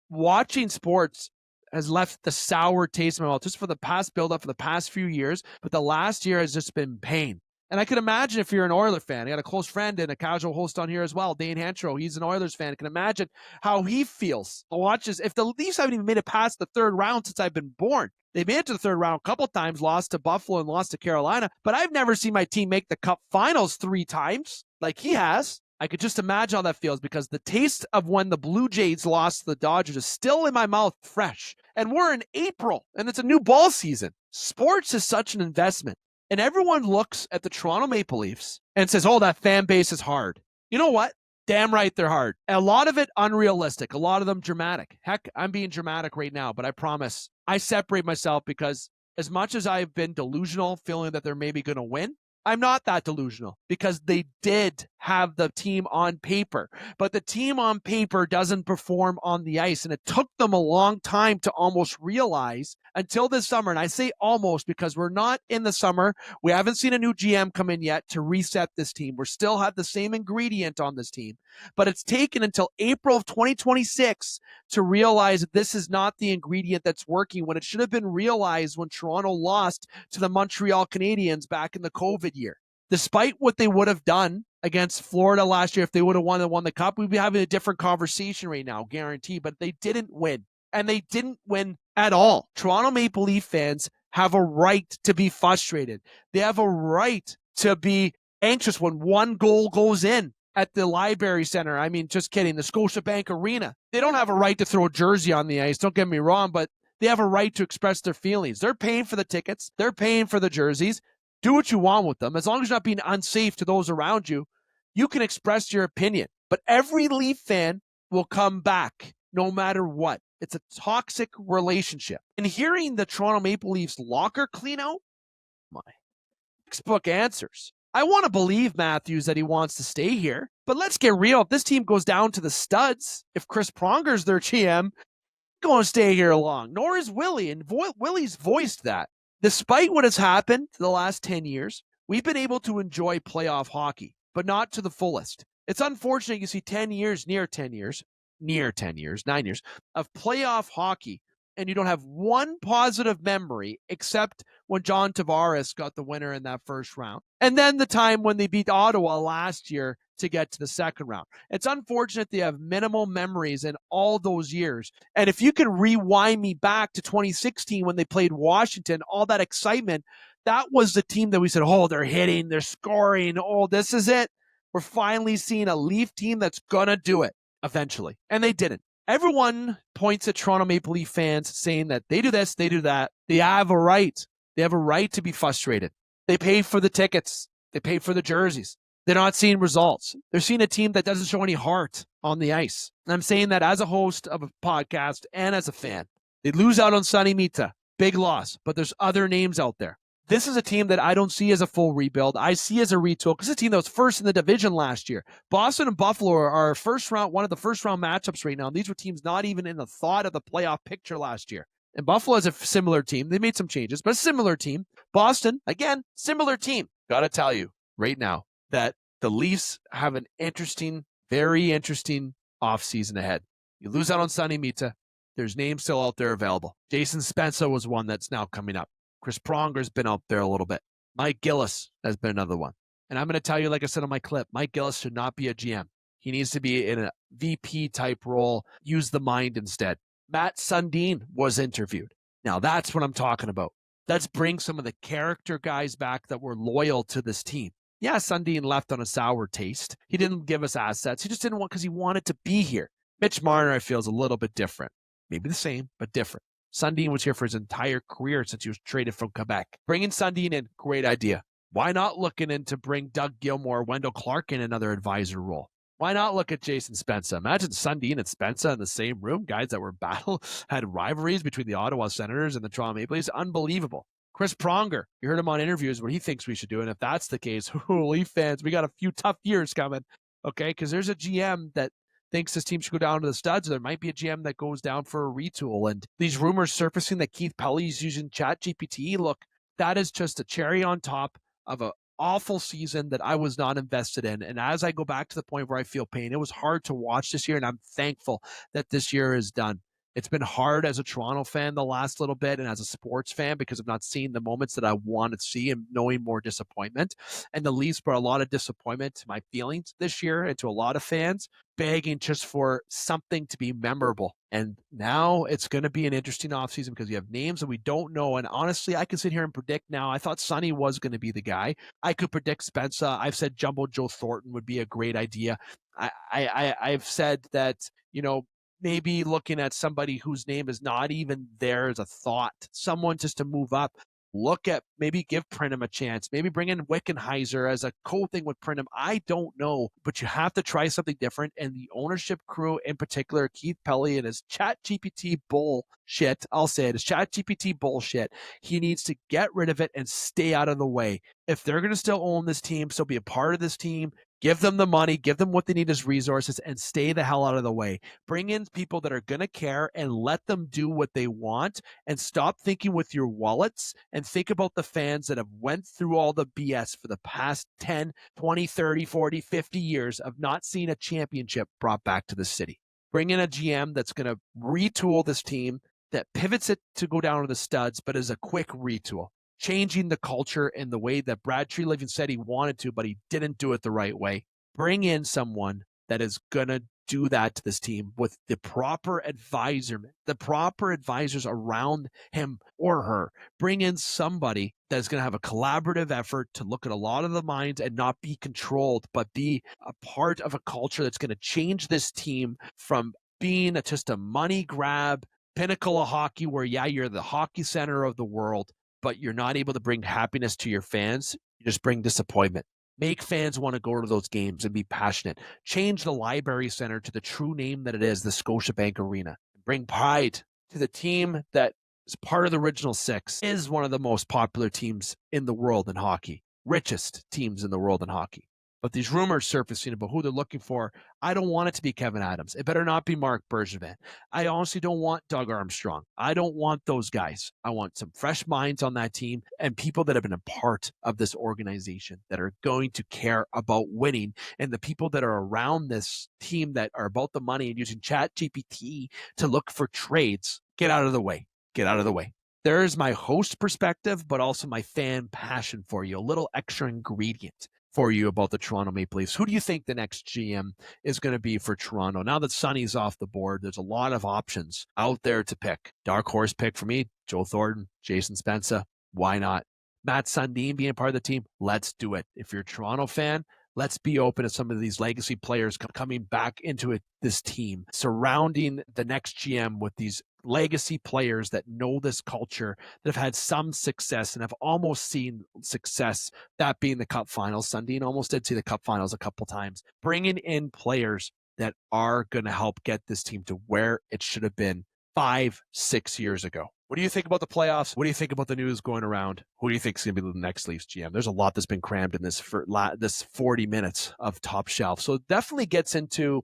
watching sports has left the sour taste in my mouth just for the past build-up for the past few years. But the last year has just been pain. And I can imagine if you're an Oilers fan, I got a close friend and a casual host on here as well, Dane Hantro. He's an Oilers fan. I can imagine how he feels. Watches if the Leafs haven't even made it past the third round since I've been born. They made it to the third round a couple times, lost to Buffalo and lost to Carolina. But I've never seen my team make the Cup Finals 3 times like he has. I could just imagine how that feels because the taste of when the Blue Jays lost to the Dodgers is still in my mouth fresh. And we're in April, and it's a new ball season. Sports is such an investment. And everyone looks at the Toronto Maple Leafs and says, oh, that fan base is hard. You know what? Damn right they're hard. A lot of it unrealistic. A lot of them dramatic. Heck, I'm being dramatic right now, but I promise I separate myself because as much as I've been delusional, feeling that they're maybe going to win, I'm not that delusional because they did have the team on paper, but the team on paper doesn't perform on the ice. And it took them a long time to almost realize until this summer. And I say almost because we're not in the summer. We haven't seen a new GM come in yet to reset this team. We still have the same ingredient on this team, but it's taken until April of 2026 to realize that this is not the ingredient that's working when it should have been realized when Toronto lost to the Montreal Canadiens back in the COVID year. Despite what they would have done against Florida last year, if they would have won the Cup, we'd be having a different conversation right now, guaranteed. But they didn't win, and they didn't win at all. Toronto Maple Leaf fans have a right to be frustrated. They have a right to be anxious when one goal goes in at the Library Center. I mean, just kidding, the Scotiabank Arena. They don't have a right to throw a jersey on the ice, don't get me wrong, but they have a right to express their feelings. They're paying for the tickets. They're paying for the jerseys. Do what you want with them. As long as you're not being unsafe to those around you, you can express your opinion. But every Leaf fan will come back no matter what. It's a toxic relationship. And hearing the Toronto Maple Leafs locker clean out, my textbook answers. I want to believe Matthews that he wants to stay here. But let's get real. If this team goes down to the studs, if Chris Pronger's their GM, going to stay here long. Nor is Willie, and Willie's voiced that. Despite what has happened the last 10 years, we've been able to enjoy playoff hockey, but not to the fullest. It's unfortunate you see 9 years of playoff hockey, and you don't have one positive memory except when John Tavares got the winner in that first round. And then the time when they beat Ottawa last year to get to the second round. It's unfortunate they have minimal memories in all those years. And if you can rewind me back to 2016 when they played Washington, all that excitement, that was the team that we said, oh, they're hitting, they're scoring, oh, this is it. We're finally seeing a Leaf team that's going to do it eventually. And they didn't. Everyone points at Toronto Maple Leaf fans saying that they do this, they do that. They have a right. They have a right to be frustrated. They pay for the tickets. They pay for the jerseys. They're not seeing results. They're seeing a team that doesn't show any heart on the ice. And I'm saying that as a host of a podcast and as a fan. They lose out on Sonny Mita. Big loss. But there's other names out there. This is a team that I don't see as a full rebuild. I see as a retool because it's a team that was first in the division last year. Boston and Buffalo are one of the first round matchups right now. These were teams not even in the thought of the playoff picture last year. And Buffalo is a similar team. They made some changes, but a similar team. Boston, again, similar team. Got to tell you right now that the Leafs have an interesting, very interesting offseason ahead. You lose out on Sonny Mita. There's names still out there available. Jason Spezza was one that's now coming up. Chris Pronger's been out there a little bit. Mike Gillis has been another one. And I'm going to tell you, like I said on my clip, Mike Gillis should not be a GM. He needs to be in a VP-type role. Use the mind instead. Matt Sundin was interviewed. Now, that's what I'm talking about. Let's bring some of the character guys back that were loyal to this team. Yeah, Sundin left on a sour taste. He didn't give us assets. He just didn't want because he wanted to be here. Mitch Marner, I feel, is a little bit different. Maybe the same, but different. Sundin was here for his entire career since he was traded from Quebec. Bringing Sundin in, great idea. Why not looking in to bring Doug Gilmour, Wendell Clark in another advisor role? Why not look at Jason Spezza? Imagine Sundin and Spezza in the same room, guys that were had rivalries between the Ottawa Senators and the Toronto Maple Leafs. Unbelievable. Chris Pronger, you heard him on interviews what he thinks we should do. And if that's the case, Leaf fans, we got a few tough years coming. Okay, because there's a GM that thinks this team should go down to the studs. There might be a GM that goes down for a retool. And these rumors surfacing that Keith Pelly's using ChatGPT, look, that is just a cherry on top of an awful season that I was not invested in. And as I go back to the point where I feel pain, it was hard to watch this year, and I'm thankful that this year is done. It's been hard as a Toronto fan the last little bit and as a sports fan because I've not seen the moments that I want to see and knowing more disappointment. And the Leafs brought a lot of disappointment to my feelings this year and to a lot of fans, begging just for something to be memorable. And now it's going to be an interesting offseason because you have names that we don't know. And honestly, I can sit here and predict now. I thought Sonny was going to be the guy. I could predict Spezza. I've said Jumbo Joe Thornton would be a great idea. I've said that, maybe looking at somebody whose name is not even there as a thought, someone just to move up. Look at, maybe give Prinham a chance. Maybe bring in Wickenheiser as a co-thing with Prinham. I don't know, but you have to try something different. And the ownership crew in particular, Keith Pelly and his ChatGPT bullshit, I'll say it, his ChatGPT bullshit, he needs to get rid of it and stay out of the way. If they're going to still own this team, still be a part of this team, give them the money, give them what they need as resources, and stay the hell out of the way. Bring in people that are going to care and let them do what they want, and stop thinking with your wallets and think about the fans that have went through all the BS for the past 10, 20, 30, 40, 50 years of not seeing a championship brought back to the city. Bring in a GM that's going to retool this team, that pivots it to go down to the studs, but is a quick retool. Changing the culture in the way that Brad Treliving said he wanted to, but he didn't do it the right way. Bring in someone that is going to do that to this team with the proper advisement, the proper advisors around him or her. Bring in somebody that is going to have a collaborative effort to look at a lot of the minds and not be controlled, but be a part of a culture that's going to change this team from being just a money grab, pinnacle of hockey where, yeah, you're the hockey center of the world, but you're not able to bring happiness to your fans. You just bring disappointment. Make fans want to go to those games and be passionate. Change the Library Center to the true name that it is, the Scotiabank Arena. Bring pride to the team that is part of the original six, is one of the most popular teams in the world in hockey, richest teams in the world in hockey. But these rumors surfacing about who they're looking for, I don't want it to be Kevin Adams. It better not be Mark Bergevin. I honestly don't want Doug Armstrong. I don't want those guys. I want some fresh minds on that team and people that have been a part of this organization that are going to care about winning, and the people that are around this team that are about the money and using Chat GPT to look for trades. Get out of the way. Get out of the way. There's my host perspective, but also my fan passion for you. A little extra ingredient for you about the Toronto Maple Leafs. Who do you think the next GM is going to be for Toronto? Now that Sonny's off the board, there's a lot of options out there to pick. Dark horse pick for me, Joe Thornton, Jason Spezza. Why not? Matt Sundin being a part of the team, let's do it. If you're a Toronto fan, let's be open to some of these legacy players coming back into this team, surrounding the next GM with these legacy players that know this culture, that have had some success and have almost seen success, that being the Cup Finals. Sundin almost did see the Cup Finals a couple times. Bringing in players that are going to help get this team to where it should have been 5-6 years ago. What do you think about the playoffs? What do you think about the news going around? Who do you think is going to be the next Leafs GM? There's a lot that's been crammed in this 40 minutes of Top Shelf. So it definitely eats into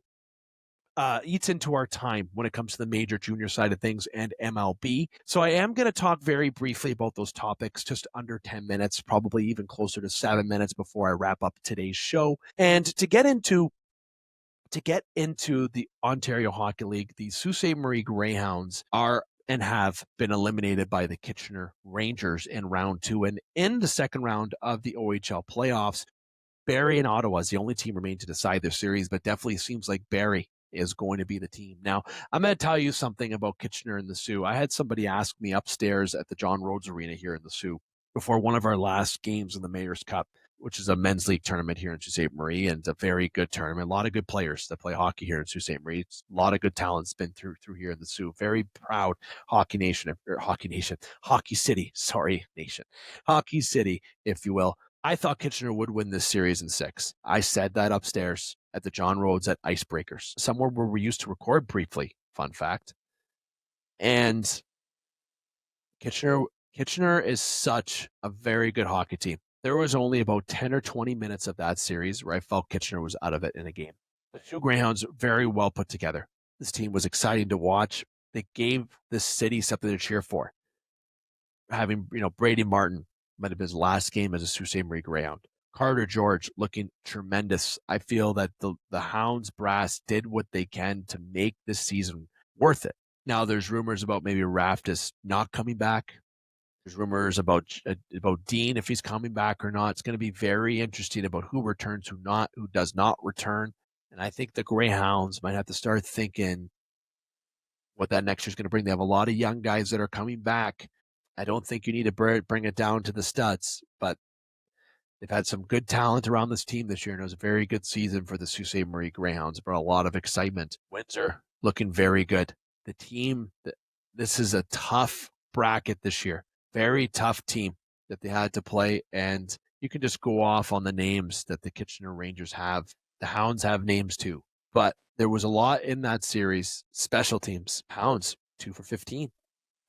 our time when it comes to the major junior side of things and MLB. So I am going to talk very briefly about those topics, just under 10 minutes, probably even closer to 7 minutes before I wrap up today's show. And to get into the Ontario Hockey League, the Sault Ste. Marie Greyhounds are and have been eliminated by the Kitchener Rangers in round 2. And in the second round of the OHL playoffs, Barrie and Ottawa is the only team remaining to decide their series, but definitely seems like Barrie is going to be the team. Now, I'm going to tell you something about Kitchener and the Sioux. I had somebody ask me upstairs at the John Rhodes Arena here in the Sioux before one of our last games in the Mayor's Cup, which is a men's league tournament here in Sault Ste. Marie, and a very good tournament. A lot of good players that play hockey here in Sault Ste. Marie. A lot of good talent's been through here in the Sioux. Very proud hockey city, if you will. I thought Kitchener would win this series in 6. I said that upstairs at the John Rhodes at Icebreakers, somewhere where we used to record briefly, fun fact. And Kitchener is such a very good hockey team. There was only about 10 or 20 minutes of that series where I felt Kitchener was out of it in a game. The two Greyhounds very well put together. This team was exciting to watch. They gave this city something to cheer for. Having, Brady Martin might have been his last game as a Sault Ste. Marie Greyhound. Carter George looking tremendous. I feel that the Hounds brass did what they can to make this season worth it. Now there's rumors about maybe Raftis not coming back. There's rumors about Dean, if he's coming back or not. It's going to be very interesting about who returns, who does not return. And I think the Greyhounds might have to start thinking what that next year is going to bring. They have a lot of young guys that are coming back. I don't think you need to bring it down to the studs, but they've had some good talent around this team this year, and it was a very good season for the Sault Ste. Marie Greyhounds. It brought a lot of excitement. Windsor looking very good. The team, this is a tough bracket this year. Very tough team that they had to play, and you can just go off on the names that the Kitchener Rangers have. The Hounds have names too, but there was a lot in that series. Special teams, Hounds 2 for 15.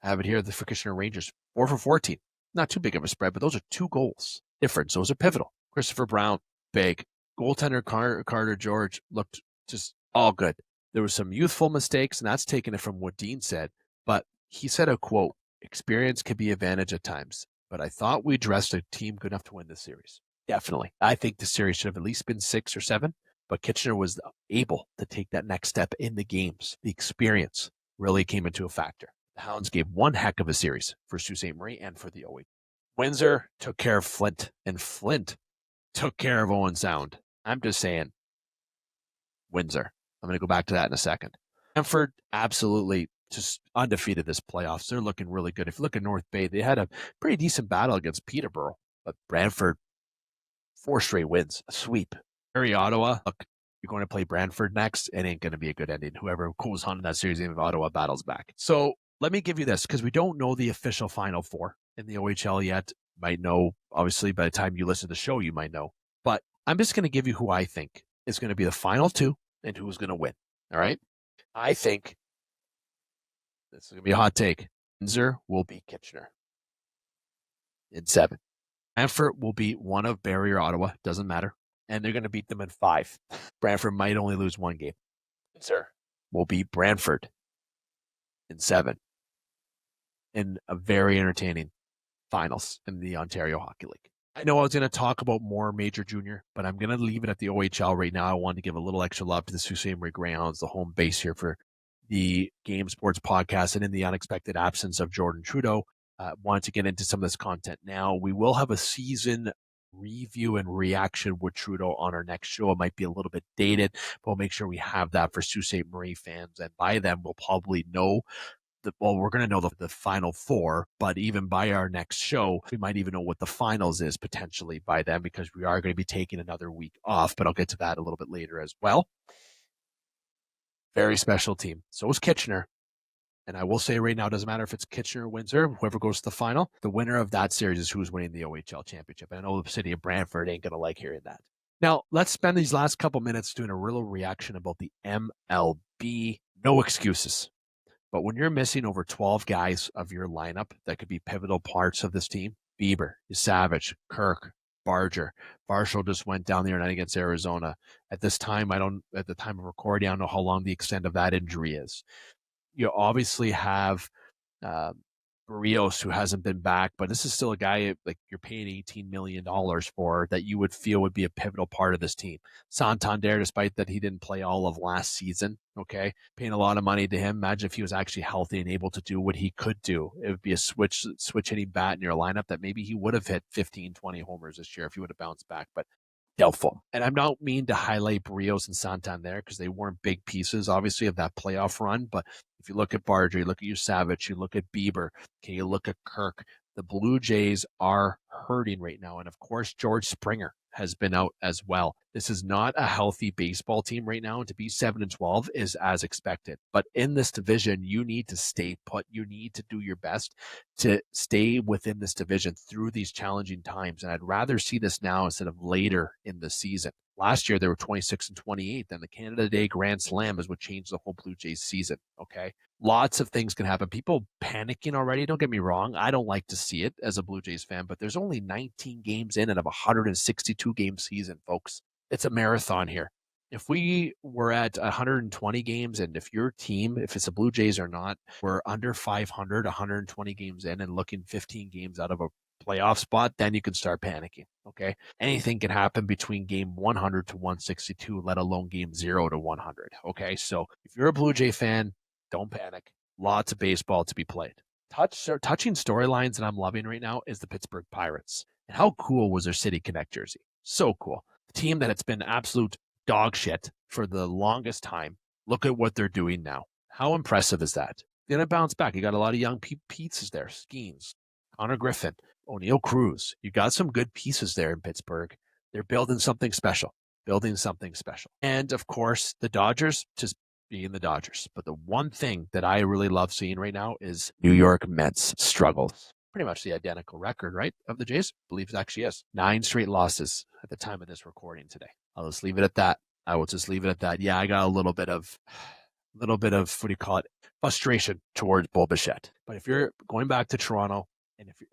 I have it here for Kitchener Rangers 4 for 14. Not too big of a spread, but those are 2 goals difference. Those are pivotal. Christopher Brown, big. Goaltender Carter George looked just all good. There was some youthful mistakes, and that's taken it from what Dean said, but he said a quote, "Experience can be advantage at times, but I thought we dressed a team good enough to win this series." Definitely. I think the series should have at least been 6 or 7, but Kitchener was able to take that next step in the games. The experience really came into a factor. The Hounds gave one heck of a series for Sault Ste. Marie and for the OH. Windsor took care of Flint, and Flint took care of Owen Sound. I'm just saying, Windsor. I'm going to go back to that in a second. Brantford, absolutely just undefeated this playoffs. They're looking really good. If you look at North Bay, they had a pretty decent battle against Peterborough, but Brantford, 4 straight wins, a sweep. Barrie, Ottawa, look, you're going to play Brantford next. It ain't going to be a good ending. Whoever goes on in that series, even if Ottawa battles back. So let me give you this, because we don't know the official Final Four in the OHL yet. Might know, obviously, by the time you listen to the show, you might know. But I'm just going to give you who I think is going to be the final 2 and who's going to win. All right? I think this is going to be a hot take. Windsor will beat Kitchener in 7. Brantford will beat one of Barrie or Ottawa. Doesn't matter. and they're going to beat them in 5. Brantford might only lose 1 game. Sir, will beat Brantford in 7 in a very entertaining finals in the Ontario Hockey League. I know I was going to talk about more Major Junior, but I'm going to leave it at the OHL right now. I wanted to give a little extra love to the Sault Ste. Marie Greyhounds, the home base here for the Game Sports Podcast, and in the unexpected absence of Jordan Trudeau, wanted to get into some of this content now. We will have a season review and reaction with Trudeau on our next show. It might be a little bit dated, but we'll make sure we have that for Sault Ste. Marie fans, and by then we'll probably know we're going to know the final 4, but even by our next show, we might even know what the finals is potentially by then, because we are going to be taking another week off, but I'll get to that a little bit later as well. Very special team. So is Kitchener. And I will say right now, it doesn't matter if it's Kitchener or Windsor, whoever goes to the final, the winner of that series is who's winning the OHL championship. And I know the city of Brantford ain't going to like hearing that. Now, let's spend these last couple minutes doing a real reaction about the MLB. No excuses. But when you're missing over 12 guys of your lineup that could be pivotal parts of this team, Bieber, Savage, Kirk, Barger. Barshall just went down the other night against Arizona. At this time, at the time of recording, I don't know how long the extent of that injury is. You obviously have Barrios, who hasn't been back, but this is still a guy like you're paying $18 million for, that you would feel would be a pivotal part of this team. Santander, despite that he didn't play all of last season, okay, paying a lot of money to him. Imagine if he was actually healthy and able to do what he could do. It would be a switch hitting bat in your lineup that maybe he would have hit 15, 20 homers this year if he would have bounced back, but doubtful. And I'm not mean to highlight Barrios and Santander because they weren't big pieces, obviously, of that playoff run. But if you look at Barger, you look at Savage, you look at Bieber, okay, you look at Kirk, the Blue Jays are hurting right now. And of course, George Springer has been out as well. This is not a healthy baseball team right now, and to be 7-12 is as expected. But in this division, you need to stay put. You need to do your best to stay within this division through these challenging times. And I'd rather see this now instead of later in the season. Last year, they were 26-28. Then the Canada Day Grand Slam is what changed the whole Blue Jays season, okay? Lots of things can happen. People panicking already, don't get me wrong. I don't like to see it as a Blue Jays fan, but there's only 19 games in and of a 162-game season, folks. It's a marathon here. If we were at 120 games, and if your team, if it's the Blue Jays or not, we're under 500, 120 games in and looking 15 games out of a playoff spot, then you can start panicking, okay? Anything can happen between game 100 to 162, let alone game 0 to 100, okay? So if you're a Blue Jay fan, don't panic. Lots of baseball to be played. Touching storylines that I'm loving right now is the Pittsburgh Pirates. And how cool was their City Connect jersey? So cool. The team that it's been absolute dog shit for the longest time. Look at what they're doing now. How impressive is that? They're going to bounce back. You got a lot of young pieces there. Skeens, Connor Griffin, O'Neill Cruz. You got some good pieces there in Pittsburgh. They're building something special. And of course, the Dodgers, just being the Dodgers. But the one thing that I really love seeing right now is New York Mets struggles. Pretty much the identical record, right, of the Jays? I believe it actually is. 9 straight losses at the time of this recording today. I'll just leave it at that. Yeah, I got a little bit of, what do you call it, frustration towards Bo Bichette. But if you're going back to Toronto,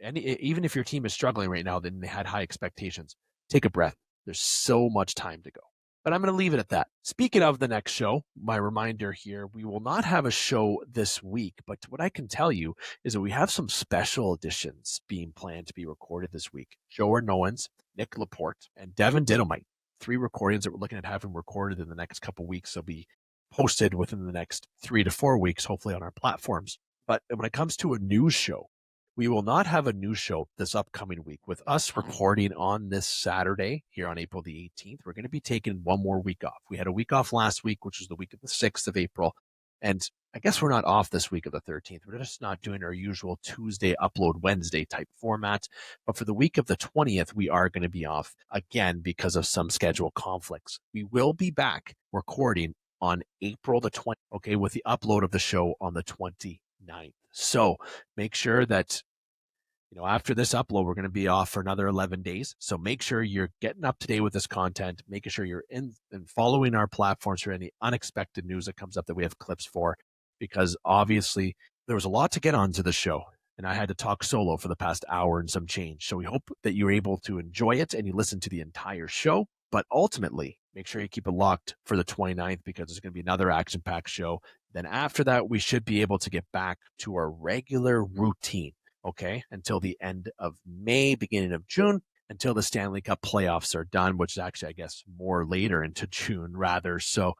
and even if your team is struggling right now, then they had high expectations, take a breath. There's so much time to go. But I'm going to leave it at that. Speaking of the next show, my reminder here, we will not have a show this week, but what I can tell you is that we have some special editions being planned to be recorded this week. Joe Arnoens, Nick Laporte, and Devin Dynamite. 3 recordings that we're looking at having recorded in the next couple of weeks. They'll be posted within the next 3 to 4 weeks, hopefully on our platforms. But when it comes to a news show, we will not have a news show this upcoming week. With us recording on this Saturday here on April the 18th, we're going to be taking one more week off. We had a week off last week, which was the week of the 6th of April. And I guess we're not off this week of the 13th. We're just not doing our usual Tuesday upload Wednesday type format. But for the week of the 20th, we are going to be off again because of some schedule conflicts. We will be back recording on April the 20th, okay, with the upload of the show on the 29th. So make sure that, after this upload, we're going to be off for another 11 days. So make sure you're getting up to date with this content, making sure you're in and following our platforms for any unexpected news that comes up that we have clips for, because obviously there was a lot to get onto the show and I had to talk solo for the past hour and some change. So we hope that you're able to enjoy it and you listen to the entire show. But ultimately, make sure you keep it locked for the 29th because there's going to be another action-packed show. Then after that, we should be able to get back to our regular routine, okay, until the end of May, beginning of June, until the Stanley Cup playoffs are done, which is actually, I guess, more later into June rather. So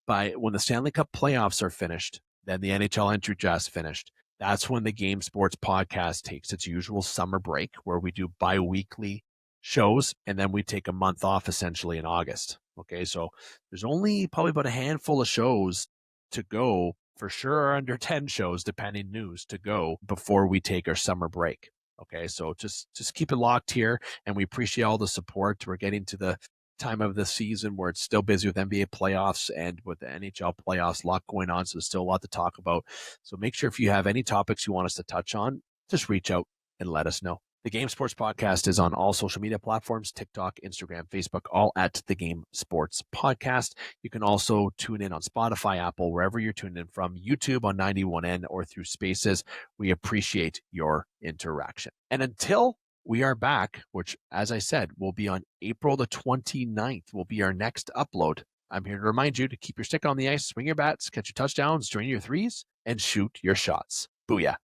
when the Stanley Cup playoffs are finished, then the NHL entry draft's finished. That's when the Game Sports podcast takes its usual summer break where we do bi-weekly shows, and then we take a month off essentially in August. Okay, so there's only probably about a handful of shows to go, for sure under 10 shows, depending news, to go before we take our summer break. Okay, so just keep it locked here, and we appreciate all the support. We're getting to the time of the season where it's still busy with NBA playoffs and with the NHL playoffs, a lot going on, so there's still a lot to talk about. So make sure if you have any topics you want us to touch on, just reach out and let us know. The Game Sports Podcast is on all social media platforms, TikTok, Instagram, Facebook, all at the Game Sports Podcast. You can also tune in on Spotify, Apple, wherever you're tuned in from, YouTube on 91N or through Spaces. We appreciate your interaction. And until we are back, which, as I said, will be on April the 29th, will be our next upload. I'm here to remind you to keep your stick on the ice, swing your bats, catch your touchdowns, drain your threes, and shoot your shots. Booyah.